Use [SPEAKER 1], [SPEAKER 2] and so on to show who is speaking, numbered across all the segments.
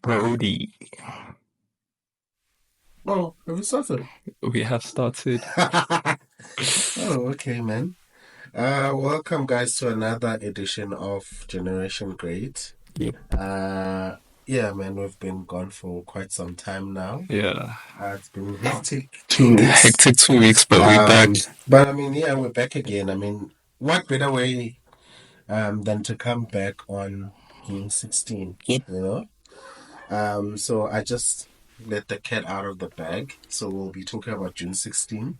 [SPEAKER 1] Brody,
[SPEAKER 2] Oh, have you started?
[SPEAKER 1] we have started.
[SPEAKER 2] Oh, okay, man. Welcome, guys, to another edition of Generation Great.
[SPEAKER 1] Yep.
[SPEAKER 2] Uh, yeah, man, we've been gone for quite some time now.
[SPEAKER 1] Yeah.
[SPEAKER 2] It's been hectic 2 weeks.
[SPEAKER 1] Hectic 2 weeks, but we back.
[SPEAKER 2] But I mean, yeah, we're back again. I mean, what better way than to come back on June 16,
[SPEAKER 1] Yep.
[SPEAKER 2] you know? So I just let the cat out of the bag. So we'll be talking about June 16,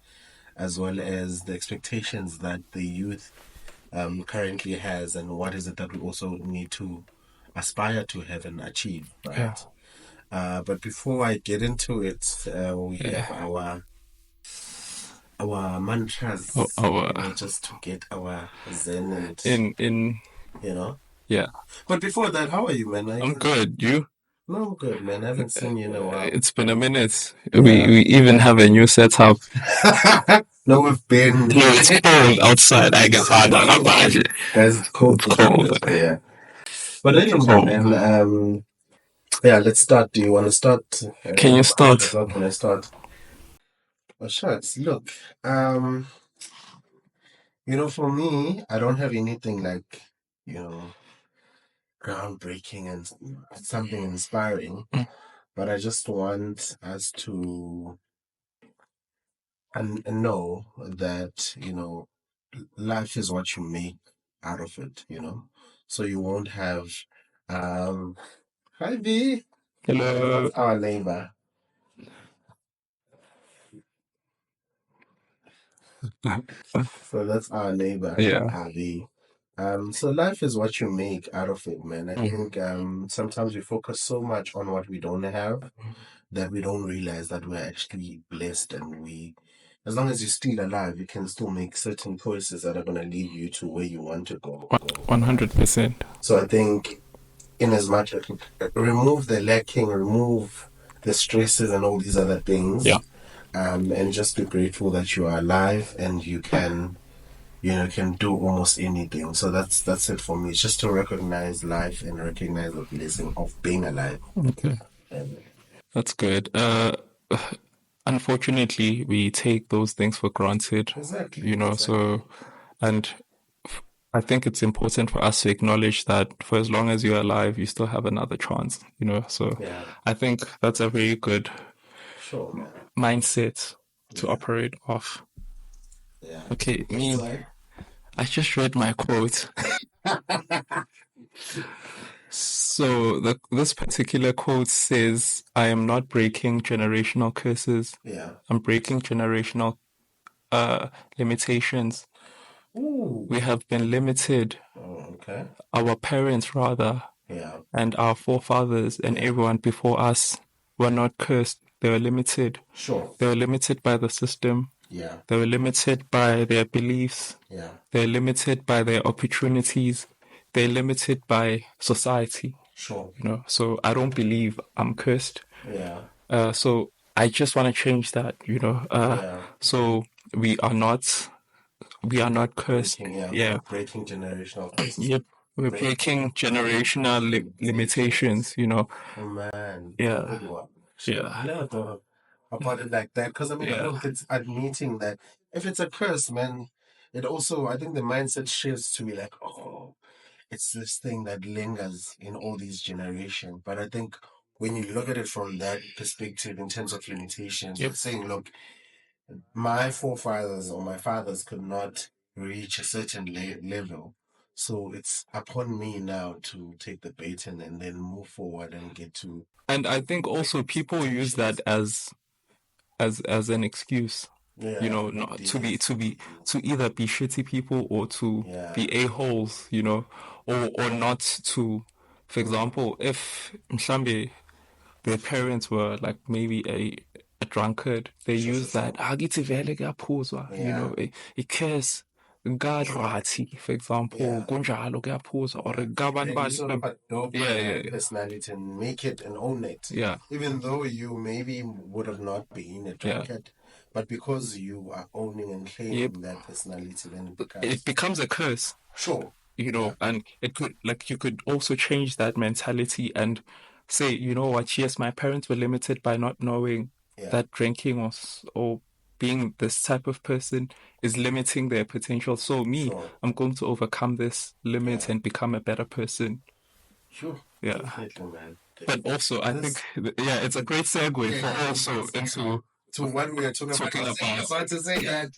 [SPEAKER 2] as well as the expectations that the youth currently has, and what is it that we also need to aspire to have and achieve,
[SPEAKER 1] Yeah.
[SPEAKER 2] right? But before I get into it, we
[SPEAKER 1] Yeah.
[SPEAKER 2] have our
[SPEAKER 1] Oh,
[SPEAKER 2] mantras,
[SPEAKER 1] our
[SPEAKER 2] just to get our zen and
[SPEAKER 1] in
[SPEAKER 2] you know.
[SPEAKER 1] yeah.
[SPEAKER 2] But before that, how are you, man?
[SPEAKER 1] I'm good. You?
[SPEAKER 2] No, I'm good, man. I haven't seen you in a while.
[SPEAKER 1] It's been a minute. We
[SPEAKER 2] Yeah.
[SPEAKER 1] we even have a new setup.
[SPEAKER 2] No, we've been.
[SPEAKER 1] No, it's cold outside. I get hard on a budget.
[SPEAKER 2] Guys, it's cold
[SPEAKER 1] It's
[SPEAKER 2] between
[SPEAKER 1] cold.
[SPEAKER 2] us, but yeah. But
[SPEAKER 1] It's
[SPEAKER 2] anyway,
[SPEAKER 1] cold.
[SPEAKER 2] man, yeah, let's start. Do you want to start?
[SPEAKER 1] Can you start?
[SPEAKER 2] How can I start? Oh, shucks. Look, um, for me, I don't have anything like, you know, groundbreaking and something inspiring,
[SPEAKER 1] Mm.
[SPEAKER 2] but I just want us to know that, life is what you make out of it. So you won't have, um, hi B,
[SPEAKER 1] Hello.
[SPEAKER 2] that's our neighbor. So that's our neighbor,
[SPEAKER 1] Yeah.
[SPEAKER 2] Ali. So life is what you make out of it, man. I
[SPEAKER 1] Mm.
[SPEAKER 2] think sometimes we focus so much on what we don't have that we don't realize that we're actually blessed, and as long as you're still alive, you can still make certain choices that are going to lead you to where you want to go, right?
[SPEAKER 1] 100%.
[SPEAKER 2] So I think, in as much as remove the lacking, remove the stresses and all these other
[SPEAKER 1] Yeah.
[SPEAKER 2] things, and just be grateful that you are alive and you can do almost anything. So that's it for me. It's just to recognize life and recognize the blessing of being alive.
[SPEAKER 1] Okay.
[SPEAKER 2] And
[SPEAKER 1] That's good. Unfortunately, we take those things for granted,
[SPEAKER 2] exactly,
[SPEAKER 1] so,
[SPEAKER 2] exactly.
[SPEAKER 1] and I think it's important for us to acknowledge that for as long as you're alive, you still have another chance. So
[SPEAKER 2] Yeah,
[SPEAKER 1] I think that's a very good
[SPEAKER 2] sure, man.
[SPEAKER 1] mindset to
[SPEAKER 2] Yeah,
[SPEAKER 1] operate off.
[SPEAKER 2] yeah.
[SPEAKER 1] Okay,
[SPEAKER 2] That's
[SPEAKER 1] me,
[SPEAKER 2] why.
[SPEAKER 1] I just read my quote. So this particular quote says, I am not breaking generational curses.
[SPEAKER 2] Yeah.
[SPEAKER 1] I'm breaking generational limitations.
[SPEAKER 2] Ooh.
[SPEAKER 1] We have been limited,
[SPEAKER 2] Oh, okay.
[SPEAKER 1] our parents rather,
[SPEAKER 2] Yeah,
[SPEAKER 1] and our forefathers and
[SPEAKER 2] yeah.
[SPEAKER 1] everyone before us were not cursed. They were limited.
[SPEAKER 2] Sure.
[SPEAKER 1] They were limited by the system.
[SPEAKER 2] Yeah,
[SPEAKER 1] They were limited by their beliefs.
[SPEAKER 2] yeah.
[SPEAKER 1] They're limited by their opportunities. They're limited by society.
[SPEAKER 2] Sure.
[SPEAKER 1] So I don't believe I'm cursed.
[SPEAKER 2] Yeah,
[SPEAKER 1] So I just want to change that.
[SPEAKER 2] yeah.
[SPEAKER 1] So we are not we are not cursed.
[SPEAKER 2] Breaking, yeah, we're
[SPEAKER 1] Yeah.
[SPEAKER 2] not breaking generational curses.
[SPEAKER 1] Yep. We're
[SPEAKER 2] Breaking
[SPEAKER 1] breaking generational
[SPEAKER 2] limitations.
[SPEAKER 1] limitations.
[SPEAKER 2] Oh man,
[SPEAKER 1] Yeah.
[SPEAKER 2] good one. Shit, I
[SPEAKER 1] Yeah.
[SPEAKER 2] never thought about it like that. Because I mean,
[SPEAKER 1] Yeah.
[SPEAKER 2] look, it's admitting that if it's a curse, man, it also, I think the mindset shifts to be like, oh, it's this thing that lingers in all these generations. But I think when you look at it from that perspective, in terms of limitations,
[SPEAKER 1] Yep.
[SPEAKER 2] you're saying, look, my forefathers or my fathers could not reach a certain level. So it's upon me now to take the baton and then move forward and get to
[SPEAKER 1] And I think
[SPEAKER 2] big
[SPEAKER 1] also people use that
[SPEAKER 2] expectations.
[SPEAKER 1] as an excuse,
[SPEAKER 2] Yeah, big
[SPEAKER 1] not to be
[SPEAKER 2] deals,
[SPEAKER 1] to be
[SPEAKER 2] big deals.
[SPEAKER 1] to either be shitty people or to
[SPEAKER 2] Yeah.
[SPEAKER 1] be a-holes, or not to, for example, if Mshambe, their parents were like maybe a drunkard, they
[SPEAKER 2] Sure, sure,
[SPEAKER 1] use that
[SPEAKER 2] sure.
[SPEAKER 1] "Akithi vele kuyaphuzwa,"
[SPEAKER 2] Yeah,
[SPEAKER 1] a curse ngadlwathi, for example,
[SPEAKER 2] yeah,
[SPEAKER 1] kunjalo kuyaphuzwa, or
[SPEAKER 2] yeah.
[SPEAKER 1] ngabani
[SPEAKER 2] And you
[SPEAKER 1] bani.
[SPEAKER 2] sort of adopt
[SPEAKER 1] Yeah, yeah,
[SPEAKER 2] that personality and make it and own it.
[SPEAKER 1] yeah,
[SPEAKER 2] Even though you maybe would have not been a
[SPEAKER 1] yeah.
[SPEAKER 2] drunkard, but because you are owning and
[SPEAKER 1] Yep.
[SPEAKER 2] claiming that personality, then it
[SPEAKER 1] It
[SPEAKER 2] becomes
[SPEAKER 1] becomes a curse.
[SPEAKER 2] sure. Yeah,
[SPEAKER 1] And it could, like, you could also change that mentality and say, you know what, yes, my parents were limited by not knowing
[SPEAKER 2] Yeah,
[SPEAKER 1] that drinking or being this type of person is limiting their potential. So me,
[SPEAKER 2] sure.
[SPEAKER 1] I'm going to overcome this limit
[SPEAKER 2] Yeah,
[SPEAKER 1] and become a better person.
[SPEAKER 2] sure.
[SPEAKER 1] Yeah.
[SPEAKER 2] Definitely, man.
[SPEAKER 1] But also, I think,
[SPEAKER 2] This,
[SPEAKER 1] yeah, it's a great segue
[SPEAKER 2] yeah,
[SPEAKER 1] for
[SPEAKER 2] yeah,
[SPEAKER 1] also into
[SPEAKER 2] to what we are talking about. I
[SPEAKER 1] talking
[SPEAKER 2] was
[SPEAKER 1] about.
[SPEAKER 2] about to say that.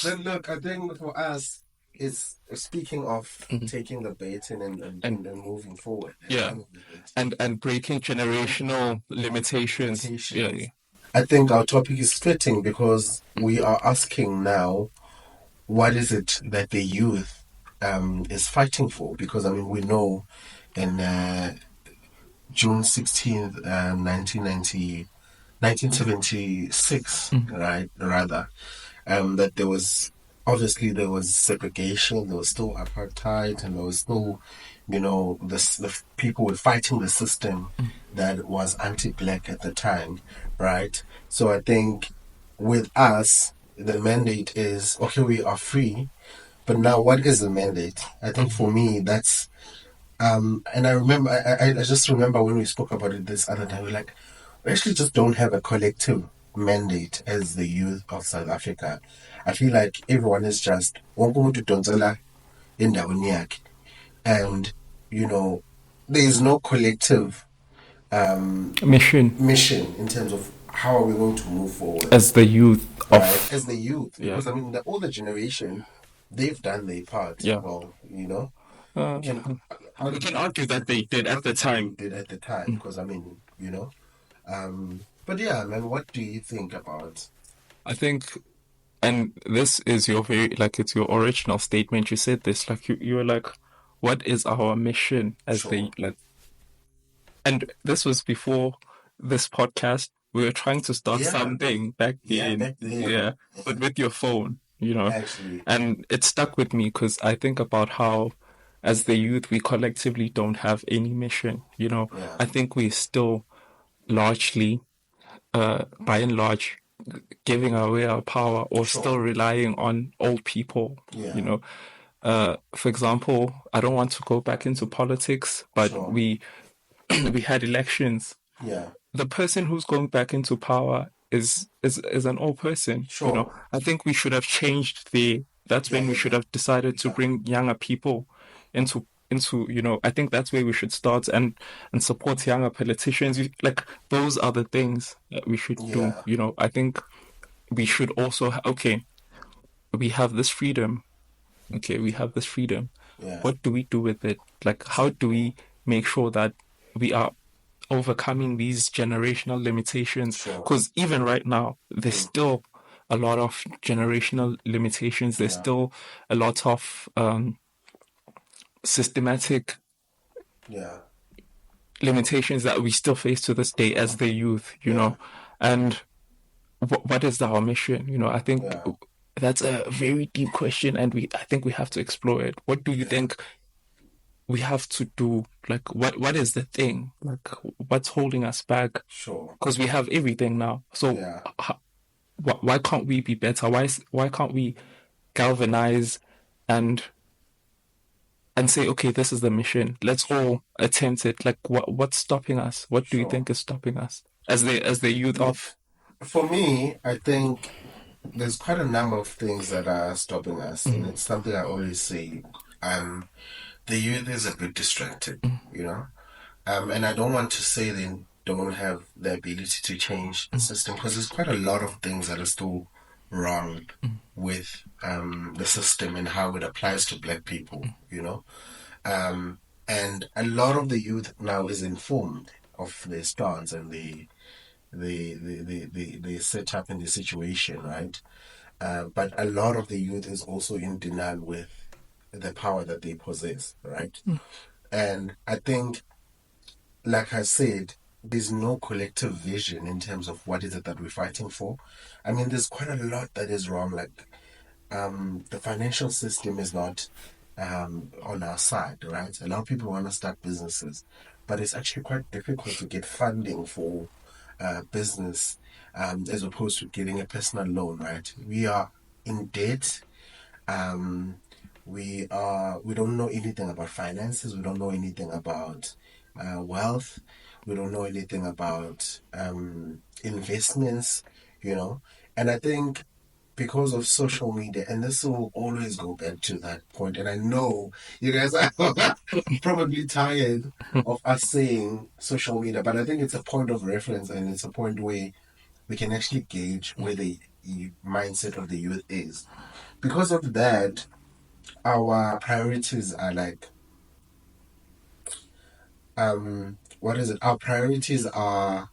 [SPEAKER 2] Then look, I think for us, it's speaking of
[SPEAKER 1] Mhm.
[SPEAKER 2] taking the bait
[SPEAKER 1] And
[SPEAKER 2] and moving forward and
[SPEAKER 1] yeah,
[SPEAKER 2] running with it.
[SPEAKER 1] and breaking generational limitations. Yeah,
[SPEAKER 2] Limitations. I think our topic is fitting because we are asking now, what is it that the youth is fighting for? Because I mean, we know in June 16th, 1976,
[SPEAKER 1] yeah.
[SPEAKER 2] right, rather, that there was segregation, there was still apartheid, and there was still, the people were fighting the system that was anti-black at the time, right? So I think with us, the mandate is okay, we are free, but now what is the mandate? I think for me, that's and I remember, I just remember when we spoke about it this other time, we're like, we actually just don't have a collective mandate as the youth of South Africa. I feel like everyone is just wonke umuntu udonsela endaweni yakhe, and you know, there is no collective
[SPEAKER 1] Mission
[SPEAKER 2] mission in terms of how are we going to move forward,
[SPEAKER 1] as the youth
[SPEAKER 2] right?
[SPEAKER 1] of,
[SPEAKER 2] As the youth,
[SPEAKER 1] yeah,
[SPEAKER 2] because I mean, the older generation, they've done their part.
[SPEAKER 1] yeah.
[SPEAKER 2] Well,
[SPEAKER 1] Uh,
[SPEAKER 2] you can
[SPEAKER 1] we can argue that they did at the time.
[SPEAKER 2] did at the time, because I mean, but yeah, man, what do you think about?
[SPEAKER 1] I think, and this is your very, like, it's your original statement. You said this, like, you were like, what is our mission as the,
[SPEAKER 2] Sure.
[SPEAKER 1] like, and this was before this podcast. We were trying to start
[SPEAKER 2] Yeah.
[SPEAKER 1] something back
[SPEAKER 2] Yeah,
[SPEAKER 1] then,
[SPEAKER 2] back then.
[SPEAKER 1] yeah, but with your phone,
[SPEAKER 2] Actually.
[SPEAKER 1] and it stuck with me because I think about how, as the youth, we collectively don't have any mission.
[SPEAKER 2] Yeah.
[SPEAKER 1] I think we still largely, by and large, giving away our power or still
[SPEAKER 2] Sure.
[SPEAKER 1] relying on old people, you
[SPEAKER 2] Yeah.
[SPEAKER 1] know. For example, I don't want to go back into politics, but
[SPEAKER 2] Sure.
[SPEAKER 1] we had elections.
[SPEAKER 2] Yeah.
[SPEAKER 1] The person who's going back into power is an old person.
[SPEAKER 2] Sure.
[SPEAKER 1] I think we should have changed the. That's
[SPEAKER 2] Yeah,
[SPEAKER 1] when we
[SPEAKER 2] yeah,
[SPEAKER 1] should
[SPEAKER 2] yeah.
[SPEAKER 1] have decided to
[SPEAKER 2] Yeah.
[SPEAKER 1] bring younger people into. I think that's where we should start and support younger politicians. Like those are the things that we should do.
[SPEAKER 2] Yeah.
[SPEAKER 1] I think we should also okay, we have this freedom. Okay, we have this freedom.
[SPEAKER 2] Yeah.
[SPEAKER 1] What do we do with it? Like, how do we make sure that we are overcoming these generational limitations?
[SPEAKER 2] Sure.
[SPEAKER 1] Because even right now, there's
[SPEAKER 2] Mm.
[SPEAKER 1] still a lot of generational limitations. There's
[SPEAKER 2] Yeah.
[SPEAKER 1] still a lot of systematic
[SPEAKER 2] Yeah.
[SPEAKER 1] limitations that we still face to this day as the youth.
[SPEAKER 2] Yeah.
[SPEAKER 1] And what is our mission? I think
[SPEAKER 2] Yeah.
[SPEAKER 1] that's a very deep question, and I think we have to explore it. What do you
[SPEAKER 2] Yeah.
[SPEAKER 1] think we have to do? Like, what is the thing? Like, what's holding us back?
[SPEAKER 2] Sure.
[SPEAKER 1] Because we have everything now. So,
[SPEAKER 2] Yeah.
[SPEAKER 1] why can't we be better? Why can't we galvanize and and say, okay, this is the mission. Let's all attempt it. Like, what's stopping us? What do you
[SPEAKER 2] Sure.
[SPEAKER 1] think is stopping us as the youth of?
[SPEAKER 2] For me, I think there's quite a number of things that are stopping us, and
[SPEAKER 1] Mm,
[SPEAKER 2] it's something I always say. The youth is a bit distracted,
[SPEAKER 1] mm,
[SPEAKER 2] and I don't want to say they don't have the ability to change the
[SPEAKER 1] mm,
[SPEAKER 2] system, because there's quite a lot of things that are still wrong
[SPEAKER 1] mm,
[SPEAKER 2] with the system and how it applies to black people, um, and a lot of the youth now is informed of their stance and the setup and the situation, right? But a lot of the youth is also in denial with the power that they possess, right?
[SPEAKER 1] mm,
[SPEAKER 2] And I think, like I said, there's no collective vision in terms of what is it that we're fighting for. I mean, there's quite a lot that is wrong. Like, the financial system is not on our side, right? A lot of people want to start businesses, but it's actually quite difficult to get funding for business, as opposed to getting a personal loan, right? We are in debt. Um, we don't know anything about finances. We don't know anything about wealth. We don't know anything about investments, you know. And I think because of social media, and this will always go back to that point, and I know you guys are probably tired of us saying social media, but I think it's a point of reference and it's a point where we can actually gauge where the mindset of the youth is. Because of that, our priorities are like, what is it? Our priorities are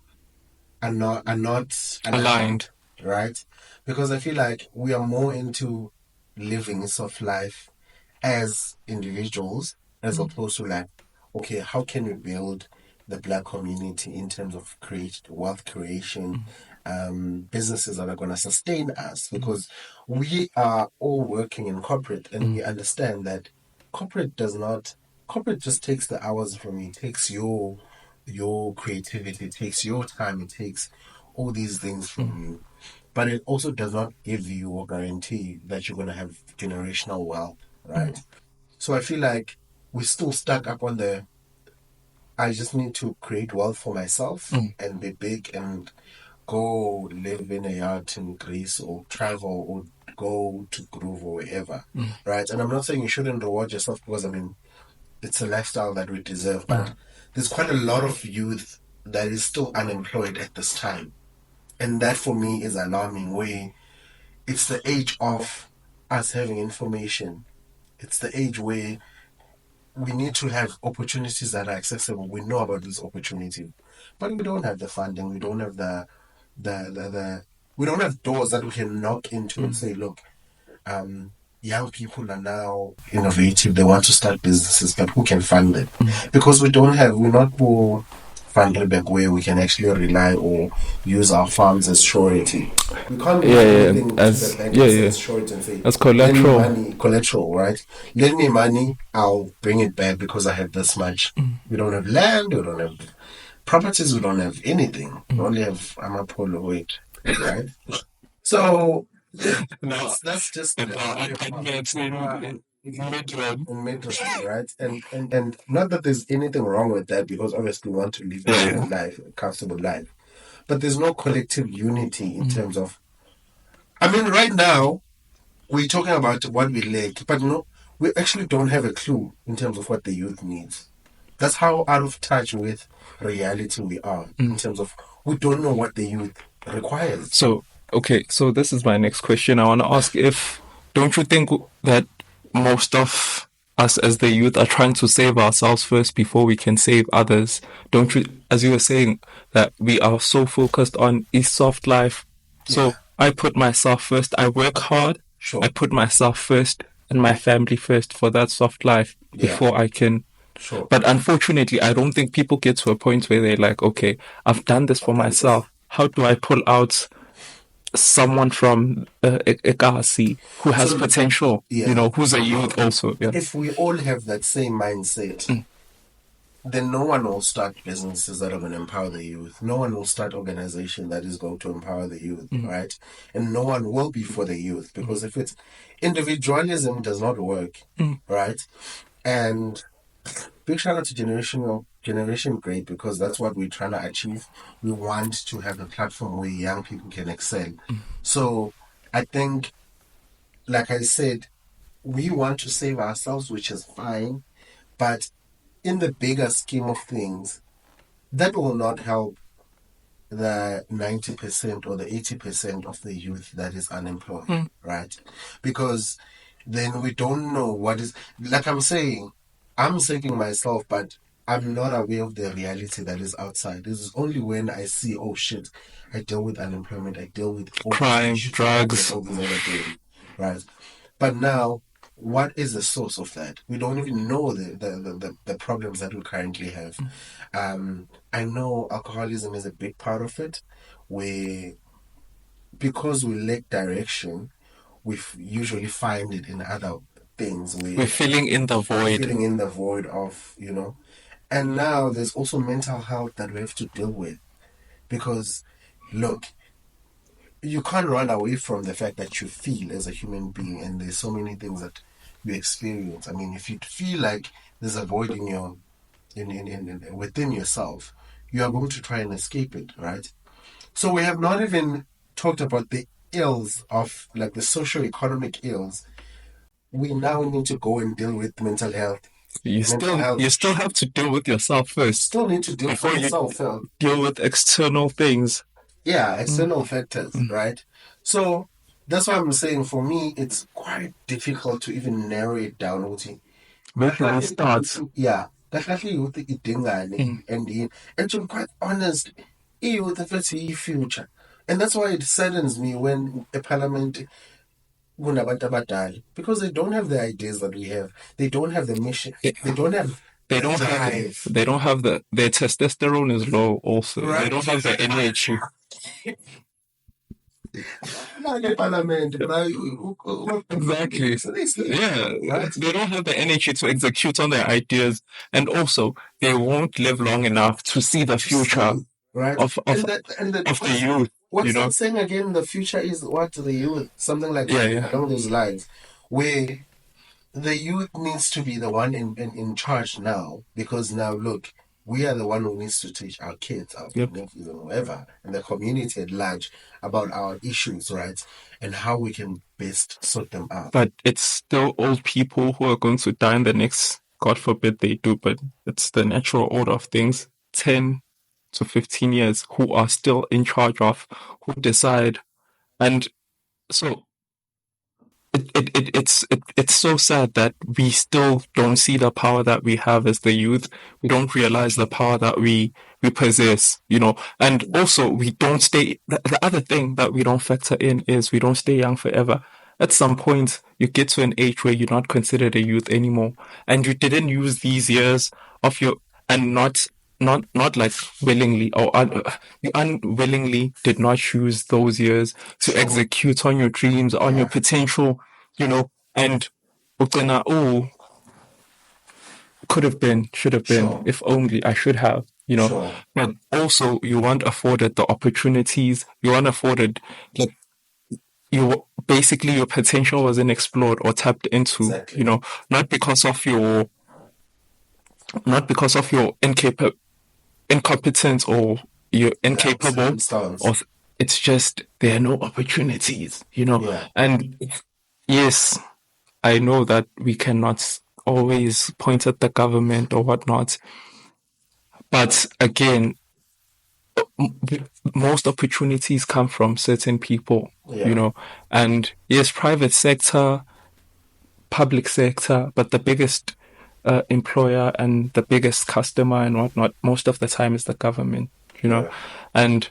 [SPEAKER 2] not aligned,
[SPEAKER 1] Aligned.
[SPEAKER 2] right? Because I feel like we are more into living soft life as individuals as opposed to like, okay, how can we build the black community in terms of create wealth creation, businesses that are going to sustain us? Because we are all working in corporate, and we understand that corporate does not corporate just takes the hours from you, it takes your creativity, it takes your time, it takes all these things from you, but it also does not give you or guarantee that you're going to have generational wealth, right? So I feel like we're still stuck up on the I just need to create wealth for myself
[SPEAKER 1] Mm,
[SPEAKER 2] and be big and go live in a yacht in Greece or travel or go to Groove or wherever, right? And I'm not saying you shouldn't reward yourself because I mean it's a lifestyle that we deserve, but there's quite a lot of youth that is still unemployed at this time. And that for me is alarming, where it's the age of us having information. It's the age where we need to have opportunities that are accessible. We know about these opportunities, but we don't have the funding. We don't have the we don't have doors that we can knock into and say, look, um, young people are now innovative. They want to start businesses, but who can fund them? Because we're not for fundable where we can actually rely or use our funds as surety. We can't
[SPEAKER 1] yeah,
[SPEAKER 2] give
[SPEAKER 1] yeah,
[SPEAKER 2] anything to the
[SPEAKER 1] as
[SPEAKER 2] bank
[SPEAKER 1] yeah,
[SPEAKER 2] as
[SPEAKER 1] yeah,
[SPEAKER 2] surety and say,
[SPEAKER 1] as
[SPEAKER 2] lend me
[SPEAKER 1] collateral.
[SPEAKER 2] money, collateral, right? Lend me money, I'll bring it back because I have this much. We don't have land, we don't have properties, we don't have anything. We only have Amapolo, wait, right? So
[SPEAKER 1] No,
[SPEAKER 2] that's just
[SPEAKER 1] and
[SPEAKER 2] the earlier part.
[SPEAKER 1] it's in mid-run.
[SPEAKER 2] In mid-round, right? And not that there's anything wrong with that because obviously we want to live a
[SPEAKER 1] Yeah,
[SPEAKER 2] good life, a comfortable life. But there's no collective unity in terms of I mean, right now we're talking about what we lack, but no we actually don't have a clue in terms of what the youth needs. That's how out of touch with reality we are in terms of we don't know what the youth requires.
[SPEAKER 1] So, okay, so this is my next question. I want to ask if, don't you think that most of us as the youth are trying to save ourselves first before we can save others? Don't you, as you were saying, that we are so focused on a soft life.
[SPEAKER 2] Yeah,
[SPEAKER 1] So I put myself first. I work hard. I
[SPEAKER 2] sure.
[SPEAKER 1] put myself first and my family first for that soft life
[SPEAKER 2] Yeah,
[SPEAKER 1] before I can.
[SPEAKER 2] sure.
[SPEAKER 1] But unfortunately, I don't think people get to a point where they're like, okay, I've done this
[SPEAKER 2] I've
[SPEAKER 1] for
[SPEAKER 2] done this.
[SPEAKER 1] myself. How do I pull out someone from Ekasi who has
[SPEAKER 2] So
[SPEAKER 1] potential,
[SPEAKER 2] yeah,
[SPEAKER 1] who's a youth also? Yeah.
[SPEAKER 2] if we all have that same mindset, then no one will start businesses that are going to empower the youth. No one will start organization that is going to empower the youth, right? And no one will be for the youth because if it's individualism does not work, right? And big shout out to Generation Great because that's what we're trying to achieve. We want to have a platform where young people can excel. So I think, like I said, we want to save ourselves, which is fine, but in the bigger scheme of things, that will not help the 90% or the 80% of the youth that is unemployed, right? Because then we don't know what is, like I'm saying, I'm saving myself, but I'm not aware of the reality that is outside. This is only when I see, oh shit, I deal with unemployment, I deal with all these
[SPEAKER 1] Crime,
[SPEAKER 2] issues, crime, and
[SPEAKER 1] drugs.
[SPEAKER 2] all these other things, right? But now, what is the source of that? We don't even know the problems that we currently have. I know alcoholism is a big part of it, where because we lack direction, usually find it in other things
[SPEAKER 1] We're
[SPEAKER 2] where
[SPEAKER 1] filling in the void.
[SPEAKER 2] filling in the void of, And now there's also mental health that we have to deal with because, look, you can't run away from the fact that you feel as a human being, and there's so many things that you experience. I mean, if you feel like there's a void in your within yourself, you are going to try and escape it, right? So we have not even talked about the ills of like the socio-economic ills. We now need to go and deal with mental health. Mental
[SPEAKER 1] You
[SPEAKER 2] health.
[SPEAKER 1] still have to deal with yourself first
[SPEAKER 2] Still need to deal with
[SPEAKER 1] before you
[SPEAKER 2] yourself first.
[SPEAKER 1] deal with external things.
[SPEAKER 2] Yeah,
[SPEAKER 1] Mm,
[SPEAKER 2] external factors,
[SPEAKER 1] mm.
[SPEAKER 2] right? So that's why I'm saying for me, it's quite difficult to even narrow it down. Uthi,
[SPEAKER 1] Where do we start?
[SPEAKER 2] yeah, definitely youth idingane
[SPEAKER 1] Mm.
[SPEAKER 2] and to be quite honest, youth affects future. And that's why it saddens me when a parliament kunabantu abadala, because they don't have the ideas that we have. They don't have the mission.
[SPEAKER 1] It-
[SPEAKER 2] They don't have
[SPEAKER 1] they
[SPEAKER 2] the
[SPEAKER 1] don't have
[SPEAKER 2] drive.
[SPEAKER 1] they don't have their testosterone is low also. They
[SPEAKER 2] Right?
[SPEAKER 1] don't have the energy.
[SPEAKER 2] Like parliament, bro.
[SPEAKER 1] Exactly.
[SPEAKER 2] So they sleep.
[SPEAKER 1] Yeah,
[SPEAKER 2] Right?
[SPEAKER 1] they don't have the energy to execute on their ideas, and also they won't live long enough to see the future
[SPEAKER 2] Right?
[SPEAKER 1] of of of the youth. You
[SPEAKER 2] What's
[SPEAKER 1] know?
[SPEAKER 2] that saying again? The future is what the youth, something like
[SPEAKER 1] Yeah, yeah.
[SPEAKER 2] along those lines, where the youth needs to be the one in charge now, because now look, we are the one who needs to teach our kids, our
[SPEAKER 1] Yep.
[SPEAKER 2] nephews, and whoever, and the community at large about our issues, right, and how we can best sort them out.
[SPEAKER 1] But it's still old people who are going to die in the next, God forbid they do, but it's the natural order of things. 10 to 15 years who are still in charge of, who decide. And so it's so sad that we still don't see the power that we have as the youth. We don't realize the power that we possess, you know. And also we don't stay. The other thing that we don't factor in is we don't stay young forever. At some point, you get to an age where you're not considered a youth anymore, and you didn't use these years of your and not like willingly or you unwillingly did not choose those years to execute on your dreams, on your
[SPEAKER 2] Yeah,
[SPEAKER 1] potential, you know, and oh, could have been, should have been,
[SPEAKER 2] sure,
[SPEAKER 1] if only I should have, you know.
[SPEAKER 2] sure,
[SPEAKER 1] But also you weren't afforded the opportunities, you weren't afforded like you basically your potential wasn't explored or tapped into, you
[SPEAKER 2] exactly.
[SPEAKER 1] know, not because of your not because of your incompetence or you're incapable
[SPEAKER 2] Circumstance.
[SPEAKER 1] or it's just there are no opportunities, you know.
[SPEAKER 2] Yeah,
[SPEAKER 1] And yes, I know that we cannot always point at the government or whatnot, but again, most opportunities come from certain people, you
[SPEAKER 2] yeah,
[SPEAKER 1] know. And yes, private sector, public sector, but the biggest employer and the biggest customer and whatnot, most of the time is the government, you know.
[SPEAKER 2] yeah,
[SPEAKER 1] And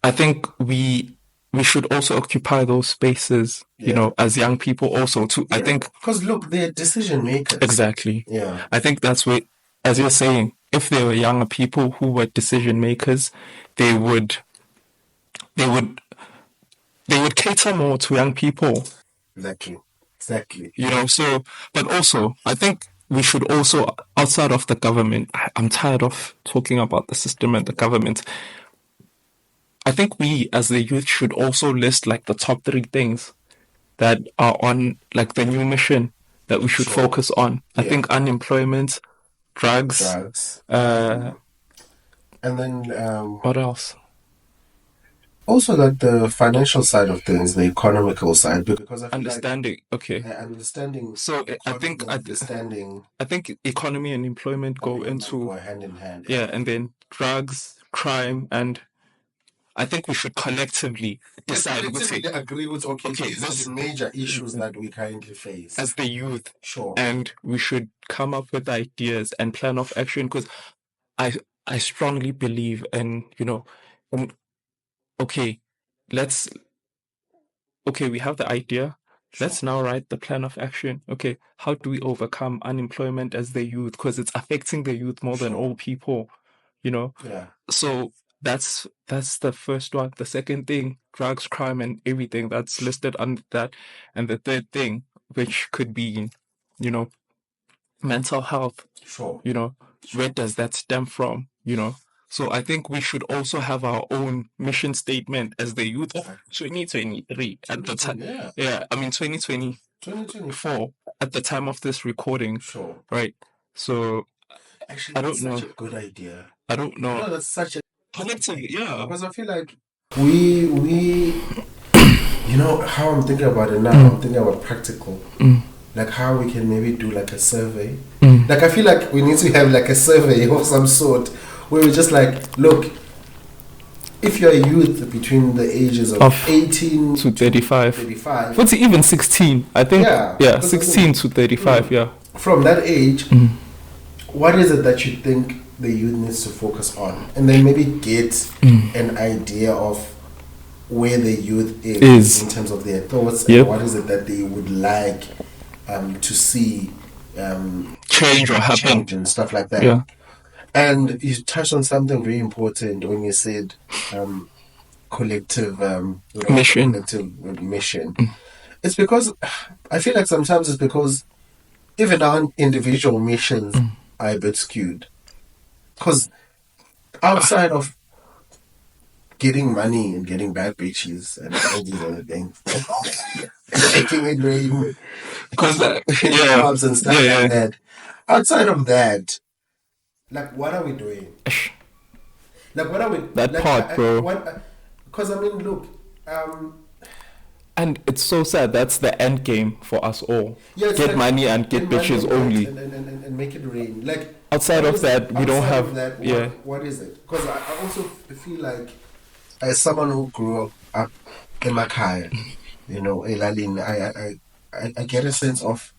[SPEAKER 1] I think we should also occupy those spaces, you
[SPEAKER 2] yeah.
[SPEAKER 1] know, as young people also too. I think
[SPEAKER 2] Because look, they're decision makers.
[SPEAKER 1] exactly.
[SPEAKER 2] Yeah,
[SPEAKER 1] I think that's what, as you're saying, if there were younger people who were decision makers, they would they would they would cater more to young people,
[SPEAKER 2] exactly, exactly.
[SPEAKER 1] you know. So, but also, I think we should also, outside of the government, I'm tired of talking about the system and the government. I think we, as the youth, should also list like the top three things that are on like the new mission that we should
[SPEAKER 2] Sure.
[SPEAKER 1] focus on. I
[SPEAKER 2] Yeah.
[SPEAKER 1] think unemployment, drugs,
[SPEAKER 2] Drugs.
[SPEAKER 1] uh,
[SPEAKER 2] And then
[SPEAKER 1] what else?
[SPEAKER 2] also like the financial side of things, the economical side, because I feel like
[SPEAKER 1] Understanding. Okay.
[SPEAKER 2] understanding
[SPEAKER 1] So I think
[SPEAKER 2] economy, understanding
[SPEAKER 1] I think economy and employment go
[SPEAKER 2] go
[SPEAKER 1] into
[SPEAKER 2] hand in hand.
[SPEAKER 1] yeah, and then drugs, crime, and I think we should collectively decide.
[SPEAKER 2] Collectively agree with
[SPEAKER 1] Okay,
[SPEAKER 2] these are
[SPEAKER 1] this
[SPEAKER 2] the major issues that we currently face.
[SPEAKER 1] as the youth,
[SPEAKER 2] Sure.
[SPEAKER 1] and we should come up with ideas and plan of action because I I strongly believe in in, okay, let's okay, we have the idea.
[SPEAKER 2] Sure.
[SPEAKER 1] Let's now write the plan of action. Okay, how do we overcome unemployment as the youth? Because it's affecting the youth more than
[SPEAKER 2] Sure.
[SPEAKER 1] all people, you know?
[SPEAKER 2] Yeah.
[SPEAKER 1] So that's the first one. The second thing, drugs, crime, and everything that's listed under that. And the third thing, which could be, you know, mental health,
[SPEAKER 2] Sure.
[SPEAKER 1] you know, where does that stem from, you know? So I think we should also have our own mission statement as the youth of 2023 at the time.
[SPEAKER 2] Yeah.
[SPEAKER 1] Yeah, I mean 2024
[SPEAKER 2] 2024.
[SPEAKER 1] at the time of this recording,
[SPEAKER 2] Sure.
[SPEAKER 1] right? So
[SPEAKER 2] Actually,
[SPEAKER 1] I
[SPEAKER 2] that's
[SPEAKER 1] don't
[SPEAKER 2] such
[SPEAKER 1] know.
[SPEAKER 2] a good idea.
[SPEAKER 1] I don't know.
[SPEAKER 2] No, that's such a
[SPEAKER 1] Collective, yeah.
[SPEAKER 2] because I feel like we you know how I'm thinking about it now. I'm thinking about practical, like how we can maybe do like a survey. Like I feel like we need to have like a survey of some sort where we just like look if you're a youth between the ages of
[SPEAKER 1] Of
[SPEAKER 2] 18
[SPEAKER 1] to
[SPEAKER 2] to
[SPEAKER 1] 35.
[SPEAKER 2] 35,
[SPEAKER 1] What's it, even 16? I think,
[SPEAKER 2] yeah,
[SPEAKER 1] yeah,
[SPEAKER 2] because I
[SPEAKER 1] 16
[SPEAKER 2] mean,
[SPEAKER 1] to 35, yeah.
[SPEAKER 2] from that age, what is it that you think the youth needs to focus on? And then maybe get an idea of where the youth is in
[SPEAKER 1] Is.
[SPEAKER 2] terms of their thoughts and
[SPEAKER 1] Yep.
[SPEAKER 2] what is it that they would like to see
[SPEAKER 1] Change or happen.
[SPEAKER 2] change and stuff like that.
[SPEAKER 1] Yeah.
[SPEAKER 2] And you touched on something very important when you said collective, the
[SPEAKER 1] Mission.
[SPEAKER 2] collective mission. It's because I feel like sometimes it's because even our individual missions are a bit skewed. Because outside of getting money and getting bad bitches and all these other things, making it rain
[SPEAKER 1] Because,
[SPEAKER 2] in the
[SPEAKER 1] yeah.
[SPEAKER 2] clubs and stuff
[SPEAKER 1] Yeah,
[SPEAKER 2] like
[SPEAKER 1] yeah.
[SPEAKER 2] that. Outside of that, like, what are we doing? Like, what are we
[SPEAKER 1] That
[SPEAKER 2] like?
[SPEAKER 1] part, bro.
[SPEAKER 2] What? Because I mean, look,
[SPEAKER 1] And it's so sad. That's the end game for us all.
[SPEAKER 2] yeah, it's
[SPEAKER 1] Get
[SPEAKER 2] like
[SPEAKER 1] money and
[SPEAKER 2] get
[SPEAKER 1] get
[SPEAKER 2] money
[SPEAKER 1] bitches
[SPEAKER 2] and
[SPEAKER 1] only.
[SPEAKER 2] and make it rain. Like,
[SPEAKER 1] Outside
[SPEAKER 2] what
[SPEAKER 1] of
[SPEAKER 2] is it?
[SPEAKER 1] that, we don't
[SPEAKER 2] Outside of
[SPEAKER 1] have.
[SPEAKER 2] that,
[SPEAKER 1] Yeah.
[SPEAKER 2] what is it? Because I also feel like, as someone who grew up in Makaya, you know, Elalin, I get a sense of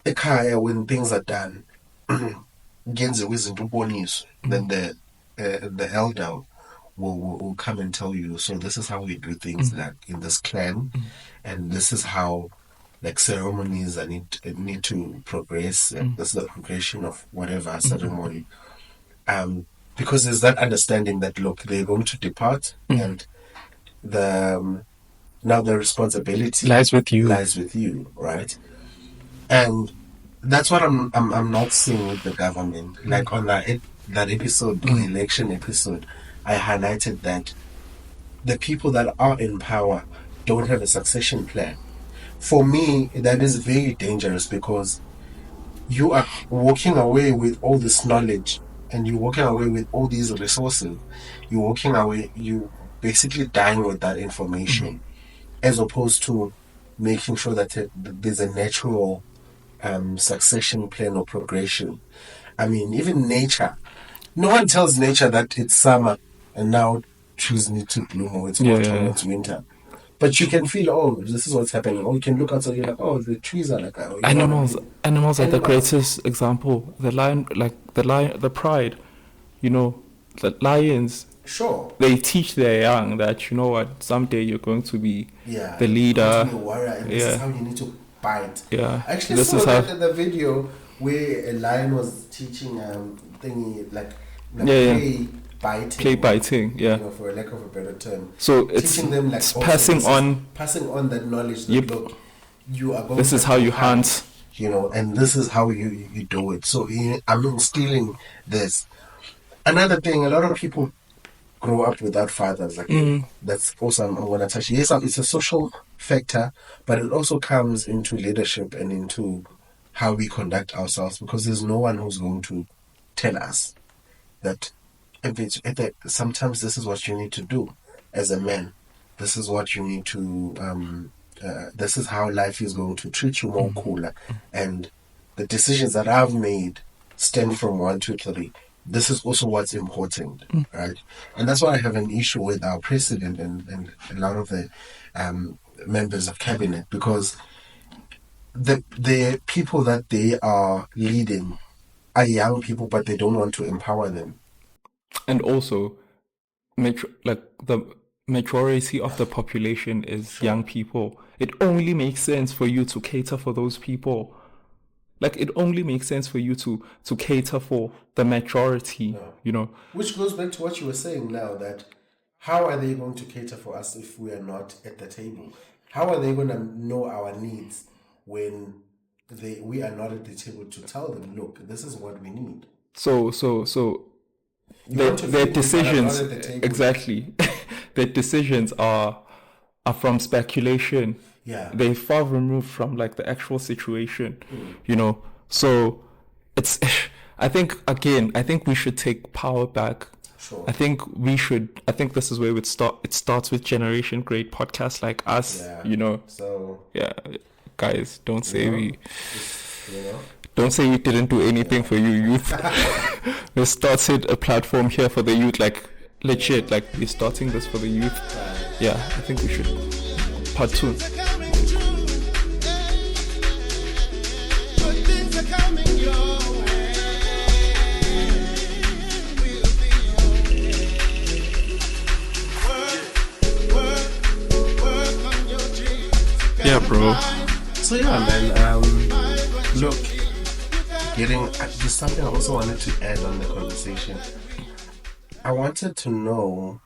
[SPEAKER 2] ekhaya when things are done. Kuyenziwa izinto uboniswe, then the elder will come and tell you, so this is how we do things like in this clan, and this is how like ceremonies need to progress. This is the progression of whatever ceremony. Because there's that understanding that look, they're going to depart, and the now the responsibility
[SPEAKER 1] Lies with you.
[SPEAKER 2] lies with you, right? And that's what I'm not seeing with the government. Like on that episode, the election episode, I highlighted that the people that are in power don't have a succession plan. For me, that is very dangerous because you are walking away with all this knowledge and you're walking away with all these resources. You're walking away, you basically dying with that information, as opposed to making sure that there's a natural succession plan or progression. I mean, even nature. No one tells nature that it's summer and now trees need to bloom, or it's
[SPEAKER 1] Yeah,
[SPEAKER 2] autumn
[SPEAKER 1] yeah,
[SPEAKER 2] or
[SPEAKER 1] yeah.
[SPEAKER 2] it's winter. But you can feel, oh, this is what's happening. Or you can look outside, you're like, oh, the trees are like, oh, you know what I
[SPEAKER 1] Animals.
[SPEAKER 2] mean?
[SPEAKER 1] Animals are the
[SPEAKER 2] Animals.
[SPEAKER 1] greatest example. The lion, like the lion, the pride. You know, the lions.
[SPEAKER 2] Sure.
[SPEAKER 1] They teach their young that you know what, someday you're going to be
[SPEAKER 2] Yeah,
[SPEAKER 1] the
[SPEAKER 2] you're going to
[SPEAKER 1] leader.
[SPEAKER 2] be a warrior, and this is
[SPEAKER 1] Yeah,
[SPEAKER 2] how you need to bite.
[SPEAKER 1] yeah.
[SPEAKER 2] I actually
[SPEAKER 1] This
[SPEAKER 2] saw
[SPEAKER 1] is how.
[SPEAKER 2] that in the video where a lion was teaching thingy like
[SPEAKER 1] Yeah, yeah.
[SPEAKER 2] prey biting,
[SPEAKER 1] Play biting.
[SPEAKER 2] you
[SPEAKER 1] Yeah.
[SPEAKER 2] know, for a lack of a better term.
[SPEAKER 1] So
[SPEAKER 2] Teaching them like
[SPEAKER 1] it's
[SPEAKER 2] also
[SPEAKER 1] passing on.
[SPEAKER 2] passing on that knowledge that
[SPEAKER 1] Yep.
[SPEAKER 2] look, you are going
[SPEAKER 1] This
[SPEAKER 2] to
[SPEAKER 1] is
[SPEAKER 2] have
[SPEAKER 1] how
[SPEAKER 2] to
[SPEAKER 1] you hunt.
[SPEAKER 2] you know, and this is how you do it. So I'm instilling this. Another thing, a lot of people grow up without fathers. Like that's also I'm gonna touch. Yes, it's a social factor, but it also comes into leadership and into how we conduct ourselves because there's no one who's going to tell us that sometimes this is what you need to do as a man. This is what you need to. This is how life is going to treat you more cooler, and the decisions that I've made stem from 1, 2, 3. This is also what's important, right? And that's why I have an issue with our president and a lot of the members of cabinet because the people that they are leading are young people, but they don't want to empower them.
[SPEAKER 1] And also, like the majority of the population is
[SPEAKER 2] Sure.
[SPEAKER 1] young people. It only makes sense for you to cater for those people. Like it only makes sense for you to cater for the majority.
[SPEAKER 2] No.
[SPEAKER 1] You know.
[SPEAKER 2] Which goes back to what you were saying now that how are they going to cater for us if we are not at the table? How are they going to know our needs when we are not at the table to tell them, look, this is what we need.
[SPEAKER 1] So
[SPEAKER 2] You want to
[SPEAKER 1] their
[SPEAKER 2] feed me, but I'm not
[SPEAKER 1] decisions
[SPEAKER 2] at the table.
[SPEAKER 1] exactly. Their decisions are from speculation.
[SPEAKER 2] Yeah.
[SPEAKER 1] They're far removed from like the actual situation. You know. So it's I think again, I think we should take power back.
[SPEAKER 2] Sure.
[SPEAKER 1] I think we should. I think this is where it start. It starts with generation grade podcasts like us.
[SPEAKER 2] Yeah.
[SPEAKER 1] You know,
[SPEAKER 2] So,
[SPEAKER 1] yeah, guys,
[SPEAKER 2] you know,
[SPEAKER 1] don't say we didn't do anything
[SPEAKER 2] yeah.
[SPEAKER 1] for you, youth. We started a platform here for the youth, like legit. Like we're starting this for the youth.
[SPEAKER 2] Right.
[SPEAKER 1] Yeah, I think we should. Part two. Yeah, bro.
[SPEAKER 2] So yeah, man. Look, there's something I also wanted to add on the conversation. I wanted to know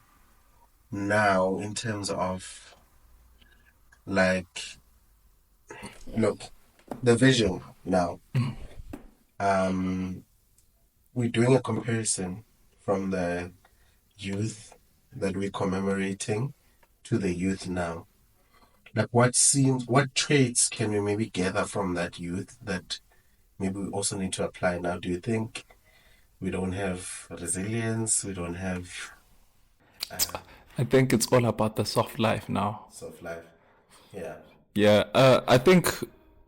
[SPEAKER 2] now in terms of like, look, the vision now. We're doing a comparison from the youth that we're commemorating to the youth now. Like, what traits can we maybe gather from that youth that maybe we also need to apply now? Do you think we don't have resilience? We don't have
[SPEAKER 1] I think it's all about the soft life now.
[SPEAKER 2] soft life? Yeah,
[SPEAKER 1] Yeah, I think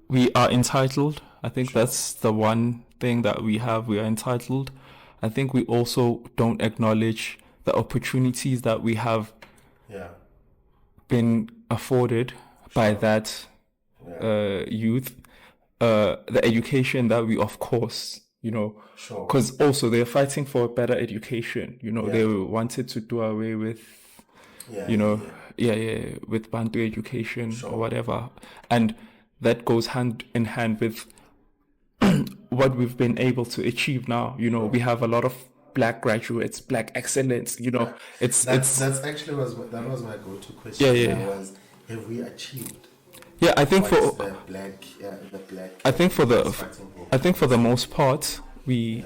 [SPEAKER 1] we are entitled. I think
[SPEAKER 2] sure.
[SPEAKER 1] that's the one thing that we have. We are entitled. I think we also don't acknowledge the opportunities that we have
[SPEAKER 2] Yeah,
[SPEAKER 1] been afforded by
[SPEAKER 2] sure.
[SPEAKER 1] that
[SPEAKER 2] Yeah,
[SPEAKER 1] youth. The education that we, of course,
[SPEAKER 2] sure.
[SPEAKER 1] because also they're fighting for a better education.
[SPEAKER 2] Yeah,
[SPEAKER 1] They wanted to do away with
[SPEAKER 2] yeah,
[SPEAKER 1] you
[SPEAKER 2] yeah,
[SPEAKER 1] know,
[SPEAKER 2] yeah.
[SPEAKER 1] yeah, with Bantu education or
[SPEAKER 2] Sure.
[SPEAKER 1] whatever. And that goes hand in hand with what we've been able to achieve now.
[SPEAKER 2] Sure.
[SPEAKER 1] We have a lot of black graduates, black excellence,
[SPEAKER 2] That's
[SPEAKER 1] it's
[SPEAKER 2] actually that was my go-to
[SPEAKER 1] yeah,
[SPEAKER 2] question
[SPEAKER 1] yeah,
[SPEAKER 2] now
[SPEAKER 1] yeah.
[SPEAKER 2] was, have we achieved
[SPEAKER 1] Yeah, I think
[SPEAKER 2] what
[SPEAKER 1] for
[SPEAKER 2] the black
[SPEAKER 1] I think for
[SPEAKER 2] youth is
[SPEAKER 1] the
[SPEAKER 2] fighting for?
[SPEAKER 1] I think for the most part we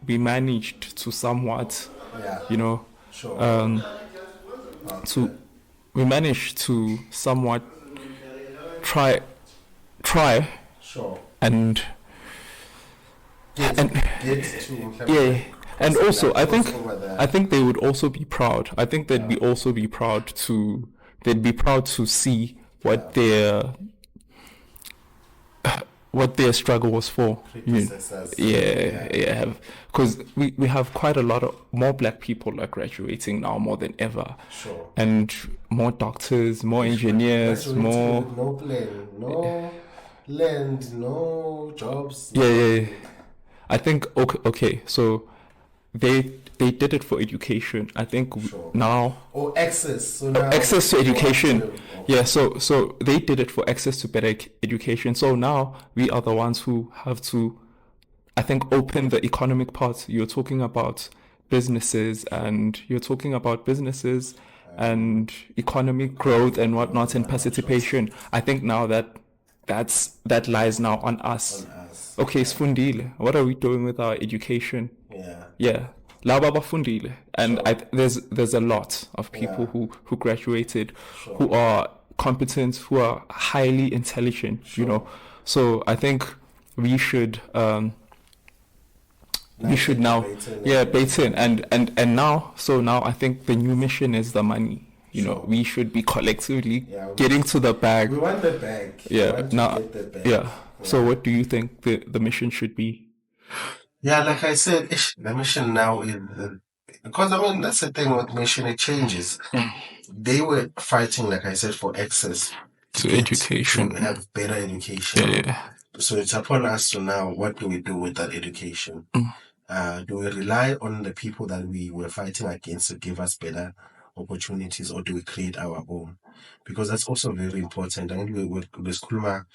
[SPEAKER 1] managed to somewhat,
[SPEAKER 2] Yeah,
[SPEAKER 1] you know,
[SPEAKER 2] sure.
[SPEAKER 1] um
[SPEAKER 2] Okay.
[SPEAKER 1] to we managed to somewhat try try
[SPEAKER 2] Sure.
[SPEAKER 1] and
[SPEAKER 2] Get
[SPEAKER 1] and
[SPEAKER 2] get to
[SPEAKER 1] yeah, and also I
[SPEAKER 2] cross
[SPEAKER 1] think
[SPEAKER 2] over
[SPEAKER 1] I
[SPEAKER 2] the
[SPEAKER 1] think they would also be proud. I think they'd
[SPEAKER 2] yeah,
[SPEAKER 1] be also be proud to they'd be proud to see
[SPEAKER 2] yeah.
[SPEAKER 1] what their struggle was for.
[SPEAKER 2] Predecessors.
[SPEAKER 1] Yeah,
[SPEAKER 2] Yeah,
[SPEAKER 1] yeah, because we have quite a lot of more black people are graduating now more than ever,
[SPEAKER 2] sure.
[SPEAKER 1] and more doctors, more
[SPEAKER 2] Ish, but
[SPEAKER 1] engineers,
[SPEAKER 2] graduating
[SPEAKER 1] more
[SPEAKER 2] with no plan, no land, no jobs,
[SPEAKER 1] yeah,
[SPEAKER 2] no
[SPEAKER 1] yeah, yeah.
[SPEAKER 2] nothing.
[SPEAKER 1] I think okay, so they did it for education. I think
[SPEAKER 2] Sure.
[SPEAKER 1] now
[SPEAKER 2] Or access. So now
[SPEAKER 1] access to
[SPEAKER 2] we want
[SPEAKER 1] education.
[SPEAKER 2] to.
[SPEAKER 1] Yeah,
[SPEAKER 2] Okay.
[SPEAKER 1] so they did it for access to better education. So now we are the ones who have to, I think, open the economic part. You're talking about businesses and economic growth and
[SPEAKER 2] Growth
[SPEAKER 1] whatnot
[SPEAKER 2] and
[SPEAKER 1] and
[SPEAKER 2] financials
[SPEAKER 1] participation. I think now that lies now on
[SPEAKER 2] on
[SPEAKER 1] us.
[SPEAKER 2] us.
[SPEAKER 1] Okay,
[SPEAKER 2] Yeah.
[SPEAKER 1] Sfundile, what are we doing with our education?
[SPEAKER 2] Yeah.
[SPEAKER 1] Yeah, laba bafundile, and
[SPEAKER 2] Sure.
[SPEAKER 1] there's a lot of people
[SPEAKER 2] Yeah.
[SPEAKER 1] who graduated,
[SPEAKER 2] Sure.
[SPEAKER 1] who are competent, who are highly intelligent.
[SPEAKER 2] Sure.
[SPEAKER 1] So I think we should
[SPEAKER 2] Now take the
[SPEAKER 1] now
[SPEAKER 2] bait in
[SPEAKER 1] yeah
[SPEAKER 2] and
[SPEAKER 1] bait in and now I think the new mission is the money.
[SPEAKER 2] sure.
[SPEAKER 1] We should be collectively
[SPEAKER 2] Yeah.
[SPEAKER 1] getting to the
[SPEAKER 2] We
[SPEAKER 1] bag.
[SPEAKER 2] want the bag. We
[SPEAKER 1] Yeah,
[SPEAKER 2] want to
[SPEAKER 1] now
[SPEAKER 2] get the bag.
[SPEAKER 1] yeah. So
[SPEAKER 2] Yeah.
[SPEAKER 1] what do you think the mission should be?
[SPEAKER 2] Yeah, like I said, the mission now is because I mean that's the thing with mission. It changes. They were fighting, like I said, for access
[SPEAKER 1] To
[SPEAKER 2] to
[SPEAKER 1] education.
[SPEAKER 2] have better education.
[SPEAKER 1] Yeah, yeah.
[SPEAKER 2] So it's upon us to now. What do we do with that education? Do we rely on the people that we were fighting against to give us better opportunities, or do we create our own? Because that's also very important. And with Kulma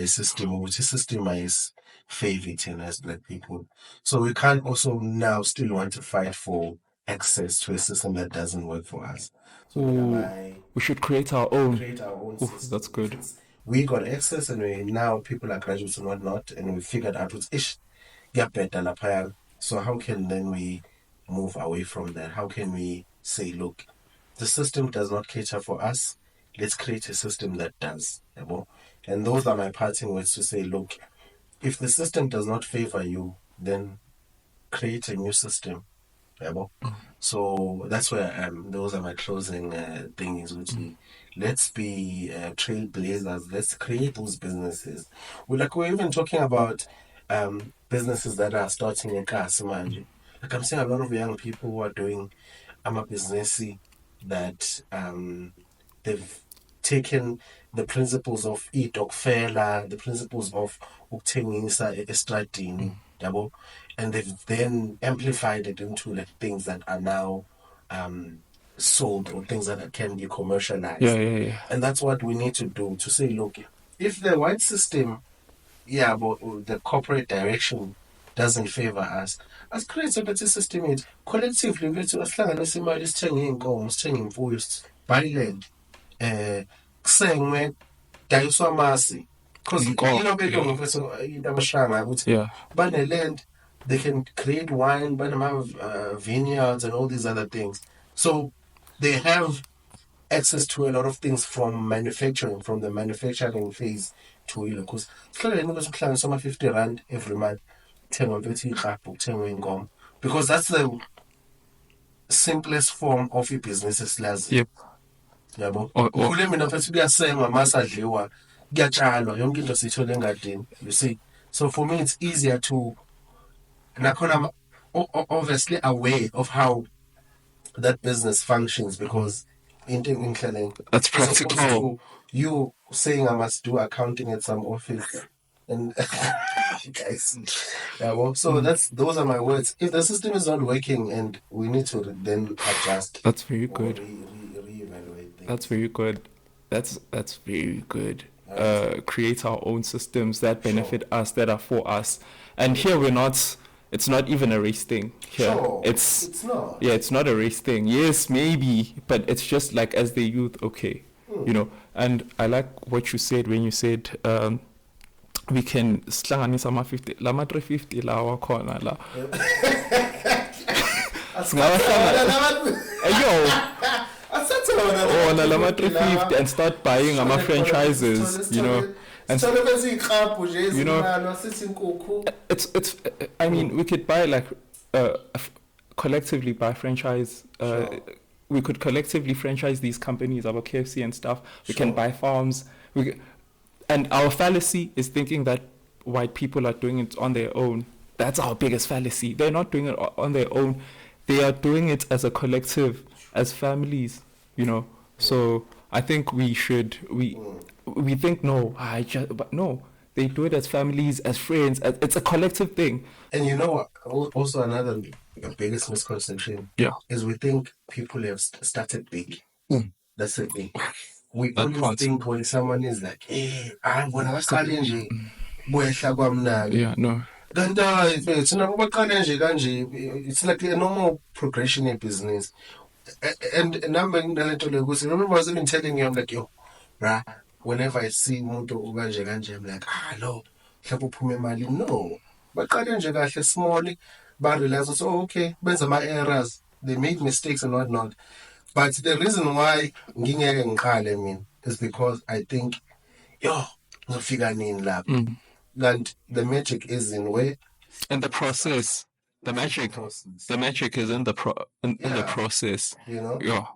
[SPEAKER 2] system, which is system is favoriting as black people. So we can't also now still want to fight for access to a system that doesn't work for us. So
[SPEAKER 1] Ooh,
[SPEAKER 2] whereby
[SPEAKER 1] we should create our own.
[SPEAKER 2] create our own
[SPEAKER 1] Ooh,
[SPEAKER 2] system.
[SPEAKER 1] that's good.
[SPEAKER 2] We got access and we now people are graduates and whatnot, and we figured out what's ish get better lapaya. So how can then we move away from that? How can we say, look, the system does not cater for us. Let's create a system that does. And those are my parting words to say, look, if the system does not favor you, then create a new system. Yabo. So that's where those are my closing things, which is let's be trailblazers. Let's create those businesses. We're even talking about businesses that are starting in Kasimanje. Like I'm seeing a lot of young people who are doing a business that they've taken the principles of itokfela, the principles of ukuthengisa estradini, yabo, and they've then amplified it into like things that are now sold or things that can be
[SPEAKER 1] Yeah,
[SPEAKER 2] commercialized.
[SPEAKER 1] yeah, yeah.
[SPEAKER 2] And that's what we need to do to say, look, if the white system, yeah, but the corporate direction doesn't favor us, as create a better system, it collectively bethu asihlanganise imali sithenge iy'nkomo, sithenge imfuyo, buy land, kusengwe, dayiswa amasi. Because
[SPEAKER 1] Inko,
[SPEAKER 2] yilo belungu
[SPEAKER 1] yeah,
[SPEAKER 2] mfethu into abashanga ukuthi
[SPEAKER 1] yeah,
[SPEAKER 2] bane-land, they can create wine, banama vineyards and all these other things. So they have access to a lot of things from manufacturing, from the manufacturing phase to because sihlale ukuthi kuhlanganiswa ama-50 rand every month kuthengwa mfethu iklabhu, kuthengwe inkomo, because that's the simplest form of ibhizinisi esilaziyo.
[SPEAKER 1] yep.
[SPEAKER 2] Yabo,
[SPEAKER 1] Or
[SPEAKER 2] ukhule mina mfethu kuyasengwa, amasi adliwa, kuyatshalwa, yonke into siyithola engadini, you see. So for me it's easier to nakhona obviously aware of how that business functions because into in
[SPEAKER 1] that's
[SPEAKER 2] as opposed
[SPEAKER 1] practical.
[SPEAKER 2] to you saying I must do accounting at some office and guys, yeah, well, so that's those are my words. If the system is not working and we need to then adjust
[SPEAKER 1] That's very
[SPEAKER 2] or
[SPEAKER 1] good.
[SPEAKER 2] reevaluate
[SPEAKER 1] That's
[SPEAKER 2] things.
[SPEAKER 1] very good. That's very good.
[SPEAKER 2] All right.
[SPEAKER 1] Create our own systems that
[SPEAKER 2] Sure.
[SPEAKER 1] benefit us, that are for us. And
[SPEAKER 2] Mm.
[SPEAKER 1] here we're not. It's not even a race thing. Here,
[SPEAKER 2] Sure.
[SPEAKER 1] it's
[SPEAKER 2] It's not.
[SPEAKER 1] yeah, it's not a race thing. Yes, maybe, but it's just like as the youth, okay,
[SPEAKER 2] Mm.
[SPEAKER 1] you know. And I like what you said when you said we can sihlanganisa ama-50 lama 350 lawa khona la singawahlanga yo wona lama 350 and start buying ama-franchises, you know, and
[SPEAKER 2] sithole bese iklabhu nje
[SPEAKER 1] you know,
[SPEAKER 2] ezinqalo sithi inkukhu.
[SPEAKER 1] it's I mean we could buy like collectively buy franchise
[SPEAKER 2] Sure.
[SPEAKER 1] we could collectively franchise these companies, our KFC and stuff. We can
[SPEAKER 2] Sure.
[SPEAKER 1] buy farms. And our fallacy is thinking that white people are doing it on their own. That's our biggest fallacy. They're not doing it on their own. They are doing it as a collective, as families, you know. So I think we think no, but no, they do it as families, as friends. It's a collective thing.
[SPEAKER 2] And you know what? Also, another the biggest misconception
[SPEAKER 1] Yeah,
[SPEAKER 2] is we think people have started big.
[SPEAKER 1] Mm.
[SPEAKER 2] That's the thing. We
[SPEAKER 1] that
[SPEAKER 2] always
[SPEAKER 1] part.
[SPEAKER 2] think when someone is like, hey, I'm going to start nje, kwehla kwamnandi.
[SPEAKER 1] Yeah, no,
[SPEAKER 2] Kanti hayi mfethu nabo baqale nje kanje. It's like a normal progression in business. And nami nginalento leyo ukuthi remember I was even telling you, I'm like, yo, bruh, whenever I see umuntu ukanje kanje, I'm like, lo, mhlawumbe uphume imali. No. Baqale nje kahle small, ba-realize ukuthi, oh, okay, benza ama-errors, they made mistakes and whatnot. But the reason why ngingeke ngiqale mina is because I think, yo, ngizofika nini lapha? And the magic is in where?
[SPEAKER 1] and the process, the magic,
[SPEAKER 2] Process.
[SPEAKER 1] the magic is in in the
[SPEAKER 2] Yeah.
[SPEAKER 1] process.
[SPEAKER 2] You know?
[SPEAKER 1] Yeah,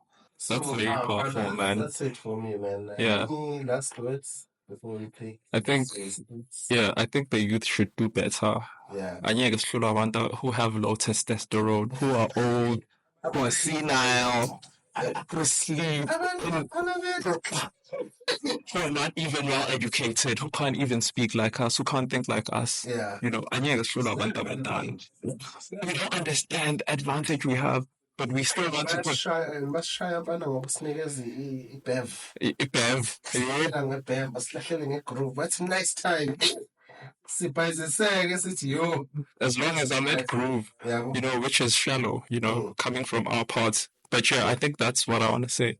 [SPEAKER 1] that's
[SPEAKER 2] So
[SPEAKER 1] very powerful, man.
[SPEAKER 2] that's it for me, man.
[SPEAKER 1] Yeah.
[SPEAKER 2] Any last words before we take?
[SPEAKER 1] I think, yeah, I think the youth should do better.
[SPEAKER 2] Yeah.
[SPEAKER 1] Anyeke sihlula abantu who have low testosterone, who are old, who are senile, who sleep, who are not even well educated, who can't even speak like us, who can't think like us.
[SPEAKER 2] Yeah.
[SPEAKER 1] You know, anyeke sihlula abantu abadala. We don't understand the advantage we have, but we still want to put
[SPEAKER 2] Basishaya abana ngokusinikeza ibev.
[SPEAKER 1] Bev.
[SPEAKER 2] Sihlala ngebev, basilahlele ngegroove. That's a nice time. Sibhayiziseke sithi yo.
[SPEAKER 1] As long as I'm at groove,
[SPEAKER 2] Yeah.
[SPEAKER 1] you know, which is shallow, you know, coming from our parts. But yeah, I think that's what I want to say.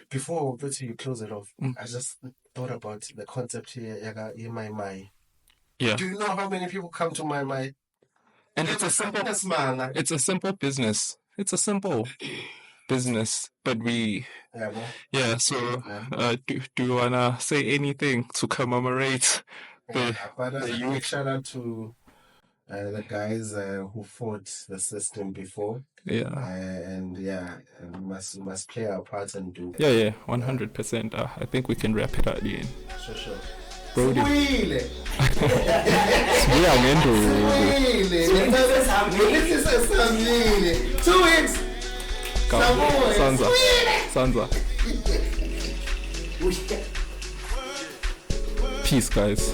[SPEAKER 2] Before you close it off, I just thought about the concept here, my.
[SPEAKER 1] Yeah.
[SPEAKER 2] Do you know how many people come to my?
[SPEAKER 1] And it's a simple business. It's a simple business, but yeah. So, do you wanna say anything to commemorate the
[SPEAKER 2] youth? Shout out to The guys who fought the system before,
[SPEAKER 1] Yeah.
[SPEAKER 2] and yeah, must play our part and do.
[SPEAKER 1] Yeah,
[SPEAKER 2] Yeah,
[SPEAKER 1] 100%. I think we can wrap it at the end.
[SPEAKER 2] sure.
[SPEAKER 1] Brody.
[SPEAKER 2] Sweet.
[SPEAKER 1] Sibuya ngenduku.
[SPEAKER 2] Sweet. 2 weeks.
[SPEAKER 1] Sanza. Sanza. Peace, guys.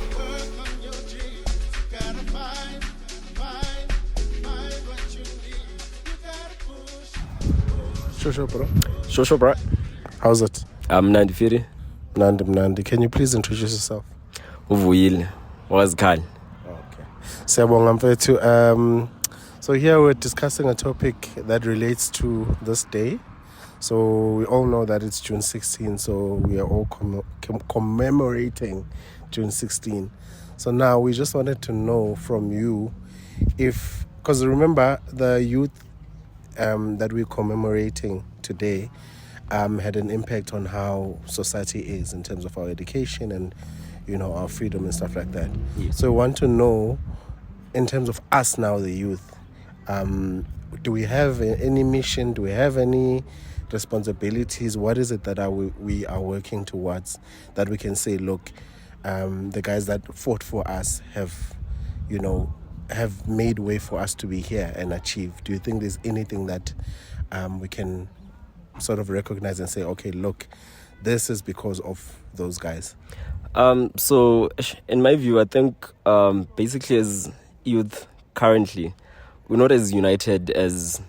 [SPEAKER 2] Sure, bro.
[SPEAKER 3] Shosho, bro.
[SPEAKER 2] How's it?
[SPEAKER 3] I'm Nandi Firi.
[SPEAKER 2] Nandi. Can you please introduce yourself?
[SPEAKER 3] Uvuyile. Wazikhali.
[SPEAKER 2] Okay. Siyabonga mfethu. So here we're discussing a topic that relates to this day. So we all know that it's June 16, so we are all commemorating June 16. So now we just wanted to know from you if, because remember the youth that we're commemorating today had an impact on how society is in terms of our education and, you know, our freedom and stuff like that.
[SPEAKER 3] Yes.
[SPEAKER 2] So we want to know, in terms of us now, the youth, do we have any mission? Do we have any responsibilities? What is it that we are working towards that we can say, look, the guys that fought for us have, you know, have made way for us to be here and achieve? Do you think there's anything that we can sort of recognize and say, okay, look, this is because of those guys?
[SPEAKER 3] So in my view, I think basically as youth currently, we're not as united as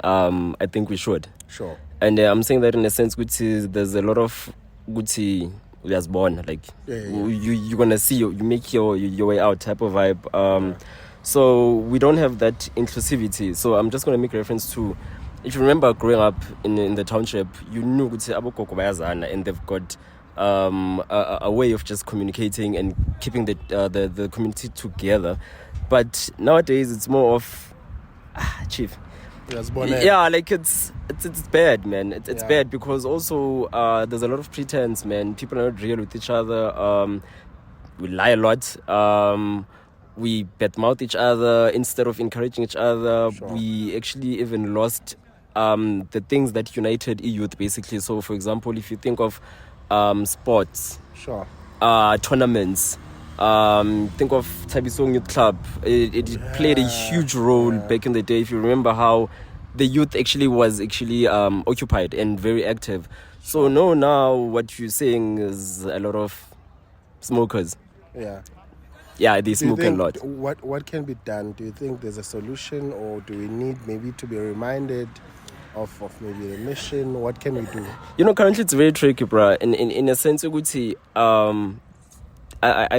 [SPEAKER 3] I think we should.
[SPEAKER 2] Sure.
[SPEAKER 3] And I'm saying that in a sense, there's a lot of Gucci was born. Like you're gonna see you make your way out type of vibe. So we don't have that inclusivity. So I'm just gonna make reference to, if you remember growing up in the township, you knew Gucci abogogo bayazana, and they've got a way of just communicating and keeping the community together. But nowadays it's more of chief. Yeah, like it's bad, man. It's bad because also there's a lot of pretense, man. People are not real with each other. We lie a lot. We badmouth each other instead of encouraging each other.
[SPEAKER 2] Sure.
[SPEAKER 3] We actually even lost the things that united youth, basically. So, for example, if you think of sports,
[SPEAKER 2] Sure.
[SPEAKER 3] Tournaments, think of Tabisong Youth Club. It played a huge role back in the day. If you remember how the youth actually was occupied and very active. So no, now what you're saying is a lot of smokers. Yeah, they smoke a lot.
[SPEAKER 2] What can be done? Do you think there's a solution, or do we need maybe to be reminded of maybe the mission? What can we do?
[SPEAKER 3] You know, currently it's very tricky, bro. In a sense, I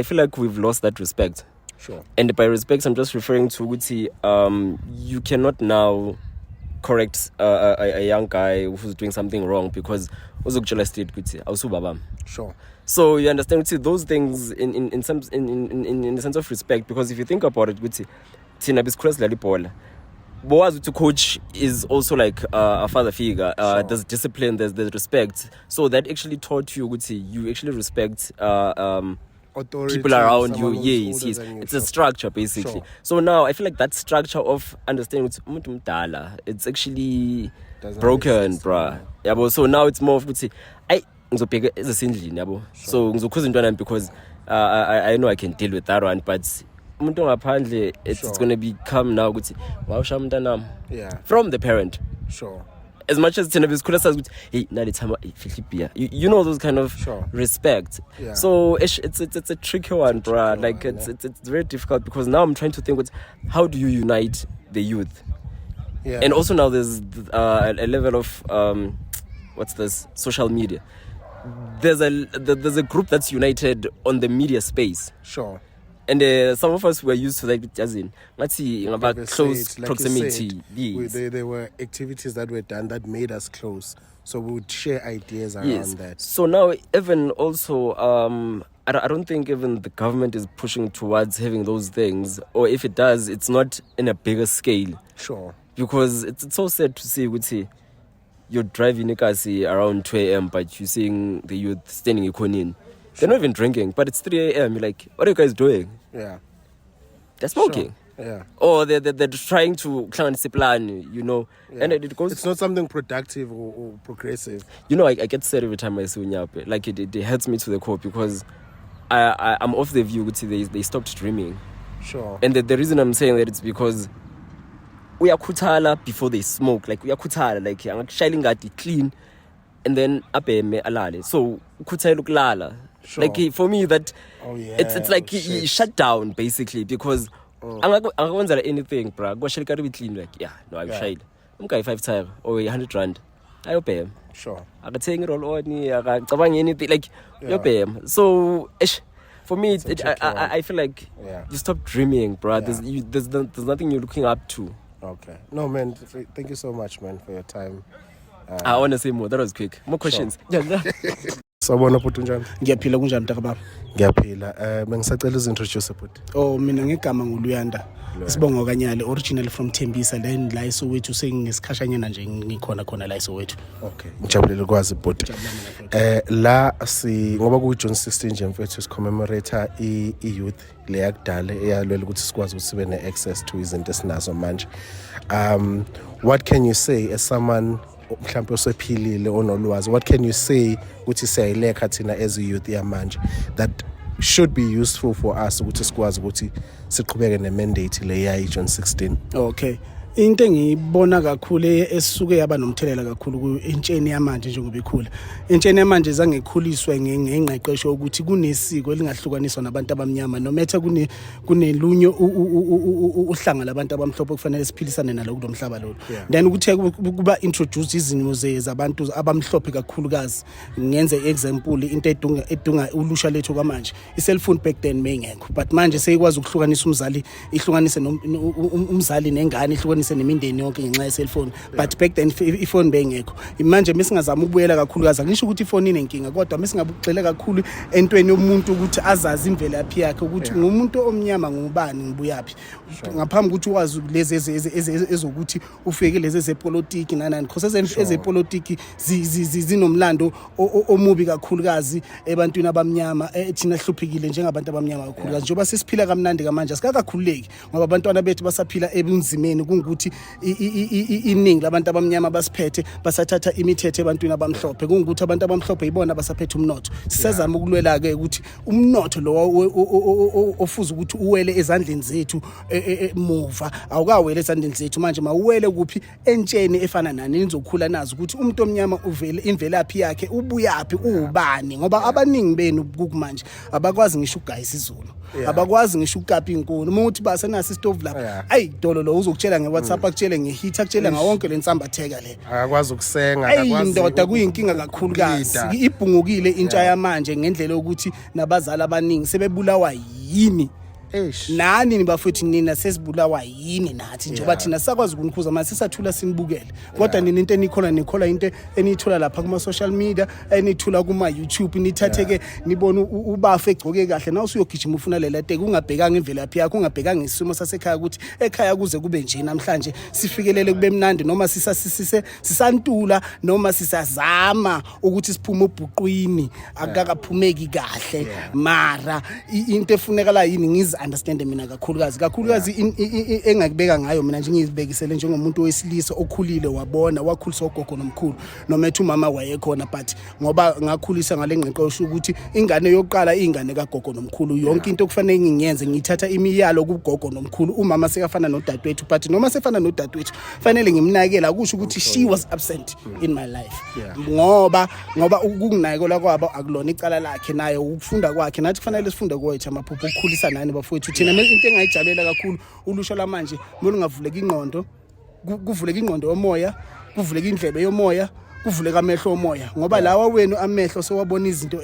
[SPEAKER 3] feel like we've lost that respect.
[SPEAKER 2] Sure.
[SPEAKER 3] And by respect, I'm just referring to you cannot now correct a young guy who's doing something wrong because
[SPEAKER 2] Sure.
[SPEAKER 3] so you understand those things in the sense of respect, because if you think about it, Boaz to coach is also like a father figure.
[SPEAKER 2] Sure.
[SPEAKER 3] There's discipline, there's respect. So that actually taught you, you actually respect
[SPEAKER 2] Authority,
[SPEAKER 3] people around you.
[SPEAKER 2] someone
[SPEAKER 3] Yes.
[SPEAKER 2] who's older than you.
[SPEAKER 3] It's
[SPEAKER 2] Sure.
[SPEAKER 3] a structure, basically.
[SPEAKER 2] Sure.
[SPEAKER 3] So now I feel like that structure of understanding it's actually
[SPEAKER 2] Doesn't
[SPEAKER 3] broken,
[SPEAKER 2] exist,
[SPEAKER 3] bruh. Yeah, but so now it's more of ngizobheka ezesendlini yabo. So ngizokhuza intwana because I know I can deal with that one, but umuntu ngaphandle it's
[SPEAKER 2] Sure.
[SPEAKER 3] going to become now wawusha umntanami
[SPEAKER 2] Yeah.
[SPEAKER 3] from the parent.
[SPEAKER 2] Sure.
[SPEAKER 3] As much as thina besikhula sazi ukuthi hey nali thama fihla beer, you know, those kind of
[SPEAKER 2] Sure.
[SPEAKER 3] respect.
[SPEAKER 2] Yeah.
[SPEAKER 3] So it's a tricky one, bruh. Like
[SPEAKER 2] one,
[SPEAKER 3] it's very difficult, because now I'm trying to think how do you unite the youth?
[SPEAKER 2] Yeah.
[SPEAKER 3] And also now there's a level of what's this, social media. There's a group that's united on the media space.
[SPEAKER 2] Sure.
[SPEAKER 3] And some of us were used to that, as in, let's see, about
[SPEAKER 2] Like
[SPEAKER 3] close
[SPEAKER 2] you
[SPEAKER 3] proximity.
[SPEAKER 2] said,
[SPEAKER 3] Yes.
[SPEAKER 2] there were activities that were done that made us close. So we would share ideas around
[SPEAKER 3] Yes.
[SPEAKER 2] that.
[SPEAKER 3] So now, even also, I don't think even the government is pushing towards having those things, or if it does, it's not in a bigger scale.
[SPEAKER 2] Sure.
[SPEAKER 3] Because it's so sad to see, you're driving Nikasi around 2 a.m., but you're seeing the youth standing in Konin. They're not even drinking, but it's 3 a.m. You're like, what are you guys doing?
[SPEAKER 2] Yeah.
[SPEAKER 3] They're smoking. or they're trying to plan, and it goes.
[SPEAKER 2] It's not something productive or progressive.
[SPEAKER 3] I get sad every time I see Unyape. Like it hurts me to the core because I'm of the view that they stopped dreaming.
[SPEAKER 2] Sure.
[SPEAKER 3] And the reason I'm saying that it's because we are kutala before they smoke. Like we are kutala, like I'm shining at it clean, and then abeme alale. So kutala ukulala.
[SPEAKER 2] Sure.
[SPEAKER 3] Like for me that it's like he shut down basically because I'm not anything, bro. Go shall be clean. Like I'm shy. I'm going 5 times or 100 rand. I pay him.
[SPEAKER 2] Sure.
[SPEAKER 3] I can take it all on. I can anything like you pay him. So for me, I feel like you stop dreaming, bro. There's nothing you're looking up to.
[SPEAKER 2] Okay. No, man. Thank you so much, man, for your time.
[SPEAKER 3] I want to say more. That was quick. More questions.
[SPEAKER 2] Sawubona bhuti njani?
[SPEAKER 4] Ngiyaphila kunjani mntakababa?
[SPEAKER 2] Ngiyaphila. Bengisacela uzintroduce bhuti.
[SPEAKER 4] Mina ngegama nguLuyanda. Sibonga okanyale originally from Tembisa then la eSoweto sengisikhashanyana nje ngikhona khona la eSoweto.
[SPEAKER 2] Okay. Ngijabulele ukwazi bhuti. La ngoba ku June 16 nje mfethu sicommemorate i-youth le yakudala eyalwela ukuthi sikwazi ukuthi sibe ne-access to izinto esinazo manje. What can you say as someone mhlawumbe osephilile onolwazi, what can you say ukuthi siyayilekha thina as a youth yamanje that should be useful for us ukuthi sikwazi ukuthi siqhubeke ne-mandate le yayi June 16?
[SPEAKER 4] Okay. Into engiyibona kakhulu esisuke yaba nomthelela kakhulu entsheni yamanje njengoba ikhula. Entsheni yamanje zangekhuliswe ngengqeqesho ukuthi kunesiko elingahlukaniswa nabantu abamnyama no matter kunelunyo uhlanga labantu abamhlophe kufanele siphilisane nalo kulomhlaba lo. Then ukuthe kuba introduce izimo zabantu abamhlophe kakhulukazi. Ngenze example into edunga ulusha lethu kwamanje. I-cellphone back then mayingekho but manje seyikwazi ukuhlukanisa umzali ihlukanise umzali nengane ihlukanise nemindeni yonke ngenxa ye-cellphone but back then ifone bengekho. Manje mesingazama ukubuyela kakhulukazi angisho ukuthi ifone inenkinga kodwa mesingabugxile kakhulu entweni yomuntu ukuthi azazi imvelaphi yakhe ukuthi ngumuntu omnyama ngubani ngibuyaphi ngaphambi ukuthi wazi lezi ezokuthi ufike lezi zepolitiki nanani because ezepolitiki zinomlando omubi kakhulukazi ebantwini abamnyama thina hluphekile njengabantu abamnyama kakhulukazi njengoba sisiphila kamnandi kamanje asikakhululeki ngoba abantwana bethu basaphila ebunzimeni kungukuthi iningi labantu abamnyama basiphethe basathatha imithetho ebantwini abamhlophe kungukuthi abantu abamhlophe yibona basaphethe umnotho. Sisezama ukulwela ke ukuthi umnotho lo ofuza ukuthi uwele ezandleni zethu muva awukawele ezandleni zethu manje mawuwele kuphi entsheni efana nani nizokhula nazo ukuthi umuntu omnyama uvele imvelaphi yakhe ubuyaphi ubani ngoba abaningi benu kumanje abakwazi ngisho ugayisa izulu abakwazi ngisho ukapa inkuni uma uthi basenasi stove lapha ayidolo lo uzokutshela ngeWhatsApp akutshele ngeheat akutshele ngawonke lensambatheka le
[SPEAKER 2] akakwazi ukusenga akakwazi
[SPEAKER 4] indoda kuyinkinga kakhulukazi ibhungukile intsha yamanje ngendlela ukuthi nabazali abaningi sebebulawa yini nani nibafethu nina sesibulawa yini nathi njengoba thina sakwazi ukunikhuza manje sisathula sinibukele kodwa nina into nikhola into enithola lapha kuma social media enithula kuma YouTube nithatheke nibona ubafa egcoke kahle na usuyogijima ufuna lelateke ungabhekanga imvelaphi yakho ungabhekanga isimo sasekhaya ukuthi ekhaya kuze kube nje namhlanje sifikelele kube mnandi noma sisantula noma sisazama ukuthi siphume ubhuqwini akakaphumeki kahle mara into efunekala yini ngizi understand mina kakhulukazi engakubeka ngayo mina nje ngizibekisele njengomuntu wesilisa okhulile wabona wakhuliswa ugogo nomkhulu noma ethi umama wayekhona but ngoba ngakhulisa ngale ngqeqesho ukuthi ingane yokuqala ingane kagogo nomkhulu yonke into okufanele ngingenze ngithatha imiyalo kugogo nomkhulu umama sekafana nodadewethu but noma sefana nodadewethu fanele ngimnakela akusho ukuthi she was absent in my life ngoba ukunginakela kwabo akulona icala lakhe naye ukufunda kwakhe nathi kufanele sifunde kwethu amaphupho ukukhulisa nani bafowethu thina into engayijabulela kakhulu ulusha lamanje molungavuleka ingqondo kuvuleka ingqondo yomoya kuvuleka indlebe yomoya kuvuleka amehlo omoya ngoba lawa wenu amehlo sewabona izinto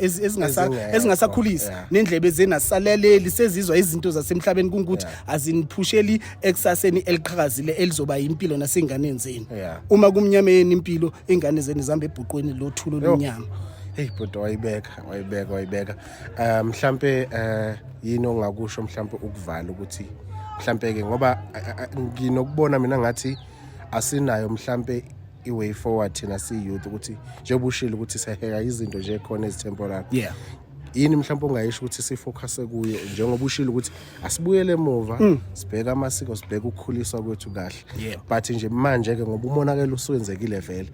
[SPEAKER 4] ezingasakhulisa nendlebe zenasaleleli sezizwa izinto zasemhlabeni kungukuthi aziniphusheli eksaseni eliqhakazile elizoba impilo nasenganeni zenu uma kumnyameni impilo ingane zenu zihamba ebhuqweni lothulo lomnyama.
[SPEAKER 2] Hey bhuti wayibeka mhlambe yini ongakusho mhlambe ukuvala ukuthi mhlambe ke ngoba nginokubona mina ngathi asinayo mhlambe iway forward thina si youth ukuthi njengoba ushilo ukuthi siheka izinto nje khona ezitemporary yini mhlawumbe ongayisho ukuthi sifocus kuyo njengoba ushilo ukuthi asibuyele emuva sibheka amasiko sibheka ukukhuliswa kwethu kahle but nje manje ke ngoba umonakelo uswenzekile vele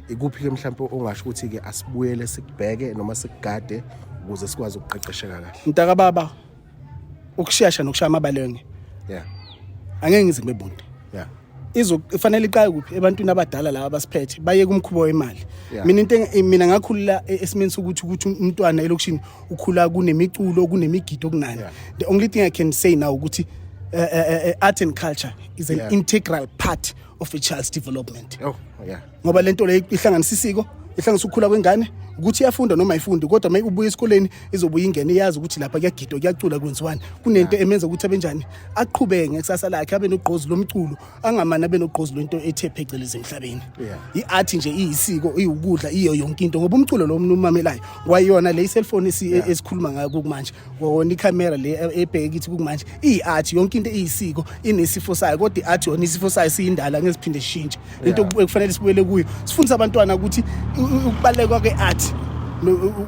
[SPEAKER 2] ikuphi ke mhlawumbe ongasho ukuthi ke asibuyele sikubheke noma sikugade ukuze sikwazi ukuqeqesheka kahle
[SPEAKER 4] mntaka baba ukushiyasha nokushaya amabalenge angeke ngize ngibebunde ifanele iqhaye kuphi ebantwini abadala laba abasiphethe baye kumkhubo wemali mina ngakhulula esimeni sokuthi umntwana elokishini ukhula kunemiculo kunemigido kunani the only thing I can say now ukuthi art and culture is an integral part of a child's development ngoba lento le ihlanganisa isiko ihlanganisa ukukhula kwengane ukuthi iyafunda noma ayifundi kodwa uma ubuya esikoleni izobuya ingene iyazi ukuthi lapha kuyagidwa kuyacula kwenziwani kunento emenza ukuthi abenjani aqhubeke ngekusasa lakhe abe nogqozi lomculo angamana abe nogqozi lento ethe phecelezi emhlabeni iart nje iyisiko iyukudla iyo yonke into ngoba umculo lo umamelayo kwayona le cellphone esikhuluma ngayo kumanje wona icamera le ebheke kithi kumanje iart yonke into iyisiko inesifo sayo kodwa iart yona isifo sayo siyindala ngeziphinde sishintshe into ekufanele sibuyele kuyo sifundisa abantwana ukuthi ukubaleka kweart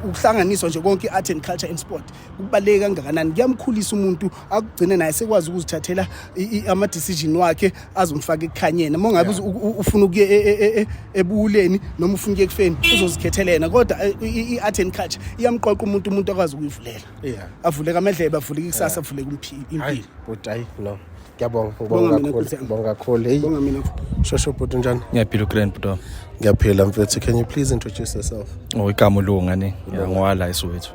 [SPEAKER 4] ukuhlanganiswa nje konke art and culture and sport kubaleka kangakanani kuyamkhulisa umuntu akugcine naye sekwazi ukuzithathela ama decision wakhe azomfaka ekukhanyeni mongabe ufuna ukuye ebuleni noma ufuna ukuye kufeni uzozikhethelena kodwa iart and culture iyamqoqa umuntu akwazi ukuyivulela avuleka amedlebe avuleka ikusasa avuleka impilo
[SPEAKER 2] but hayi no ngiyabonga kakhulu
[SPEAKER 4] bonga mina
[SPEAKER 2] shosho bhuti njani
[SPEAKER 3] ngiyaphila grand bro
[SPEAKER 2] ngiyaphila mfethu can you please introduce yourself
[SPEAKER 3] igama ulunga ne ngwala eSoweto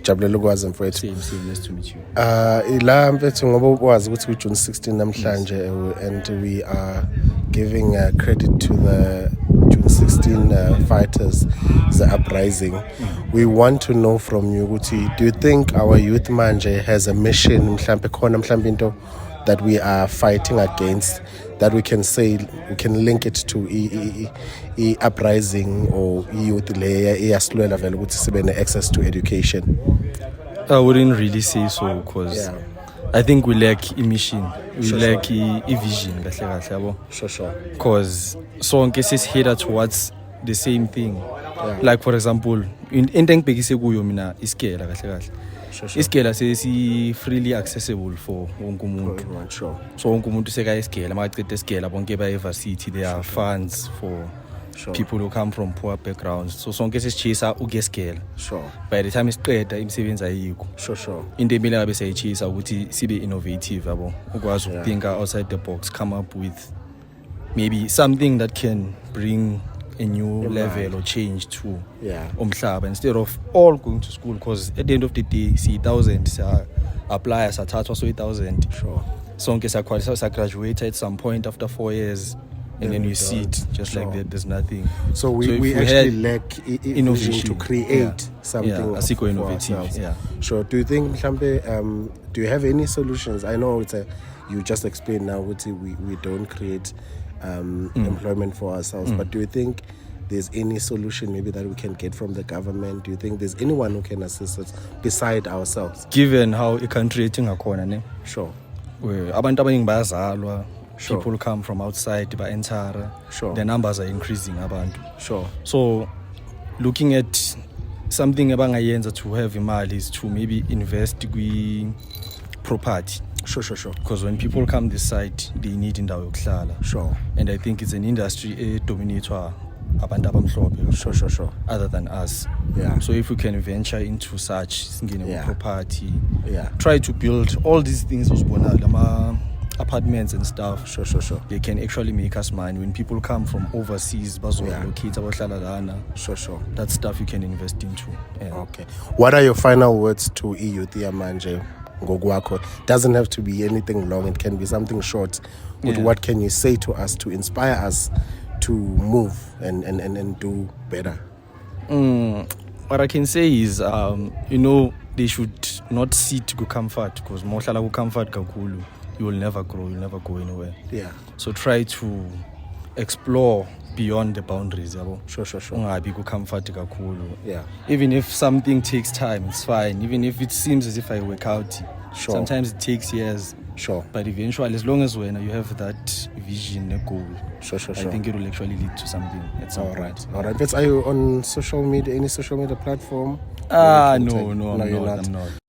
[SPEAKER 2] jabulela ukwazi mfethu
[SPEAKER 3] same nice to meet you
[SPEAKER 2] la mfethu ngoba ukwazi ukuthi ku June 16 namhlanje and we are giving credit to the June 16 fighters the uprising we want to know from you ukuthi do you think our youth manje has a mission mhlambe khona mhlambe into that we are fighting against that we can say we can link it to uprising or youth layer iyasilwela vele ukuthi sibe ne access to education?
[SPEAKER 3] I wouldn't really say so because I think we lack a mission, we lack a vision kahle kahle yabo.
[SPEAKER 2] Sure.
[SPEAKER 3] Because sonke sisiheda towards the same thing. Like for example, into engibhekise kuyo mina iskela kahle kahle. Iskela sesi freely accessible for wonke umuntu. So wonke umuntu seka iskela maqede iskela bonke ba university there are funds for people who come from poor backgrounds. So sonke sesichisa ukeskela. By the time isiqeda imisebenzi ayikho. Into emile ngabe siyichisa ukuthi sibe innovative yabo. Ukwazi ukuthinka outside the box, come up with maybe something that can bring a new level or change to umhlaba instead of all going to school, because at the end of the day see 1,000 apply sathathwa so 1,000 sonke sa graduate at some point after 4 years and then you see it just like that, there's nothing.
[SPEAKER 2] So we actually lack innovation to create something
[SPEAKER 3] asikho innovative.
[SPEAKER 2] Sure. Do you think mhlambe do you have any solutions? I know it's you just explained now we don't create employment for ourselves, but do you think there's any solution maybe that we can get from the government? Do you think there's anyone who can assist us beside ourselves,
[SPEAKER 3] given how a country ngakhona ne?
[SPEAKER 2] Sure.
[SPEAKER 3] Abantu abaningi bayazalwa, people come from outside ba enter, the numbers are increasing abantu. So looking at something abangayenza to have imali is to maybe invest kwi property.
[SPEAKER 2] Sure.
[SPEAKER 3] Because when people come this side, they need indawo yokuhlala. And I think it's an industry dominator abantu abamhlophe.
[SPEAKER 2] Sure.
[SPEAKER 3] Other than us. So if we can venture into such property, try to build all these things apartments and stuff.
[SPEAKER 2] Sure.
[SPEAKER 3] They can actually make us money. When people come from overseas, bazolocate abahlala lana.
[SPEAKER 2] Sure.
[SPEAKER 3] That stuff you can invest into.
[SPEAKER 2] Okay. What are your final words to youth manje? Doesn't have to be anything long, it can be something short. But what can you say to us to inspire us to move and do better?
[SPEAKER 3] What I can say is they should not sit go comfort, because mohlala go comfort kakulu, you will never grow, you'll never go anywhere. So try to explore beyond the boundaries yabo.
[SPEAKER 2] Sure.
[SPEAKER 3] Ungabi go comfort kakulu. Even if something takes time, it's fine. Even if it seems as if I work out, sometimes it takes years. But eventually, as long as when you have that
[SPEAKER 5] vision, a goal,
[SPEAKER 2] Sure.
[SPEAKER 5] I think it will actually lead to something at some point.
[SPEAKER 2] All right. Vince, are you on social media, any social media platform?
[SPEAKER 5] No, I'm not.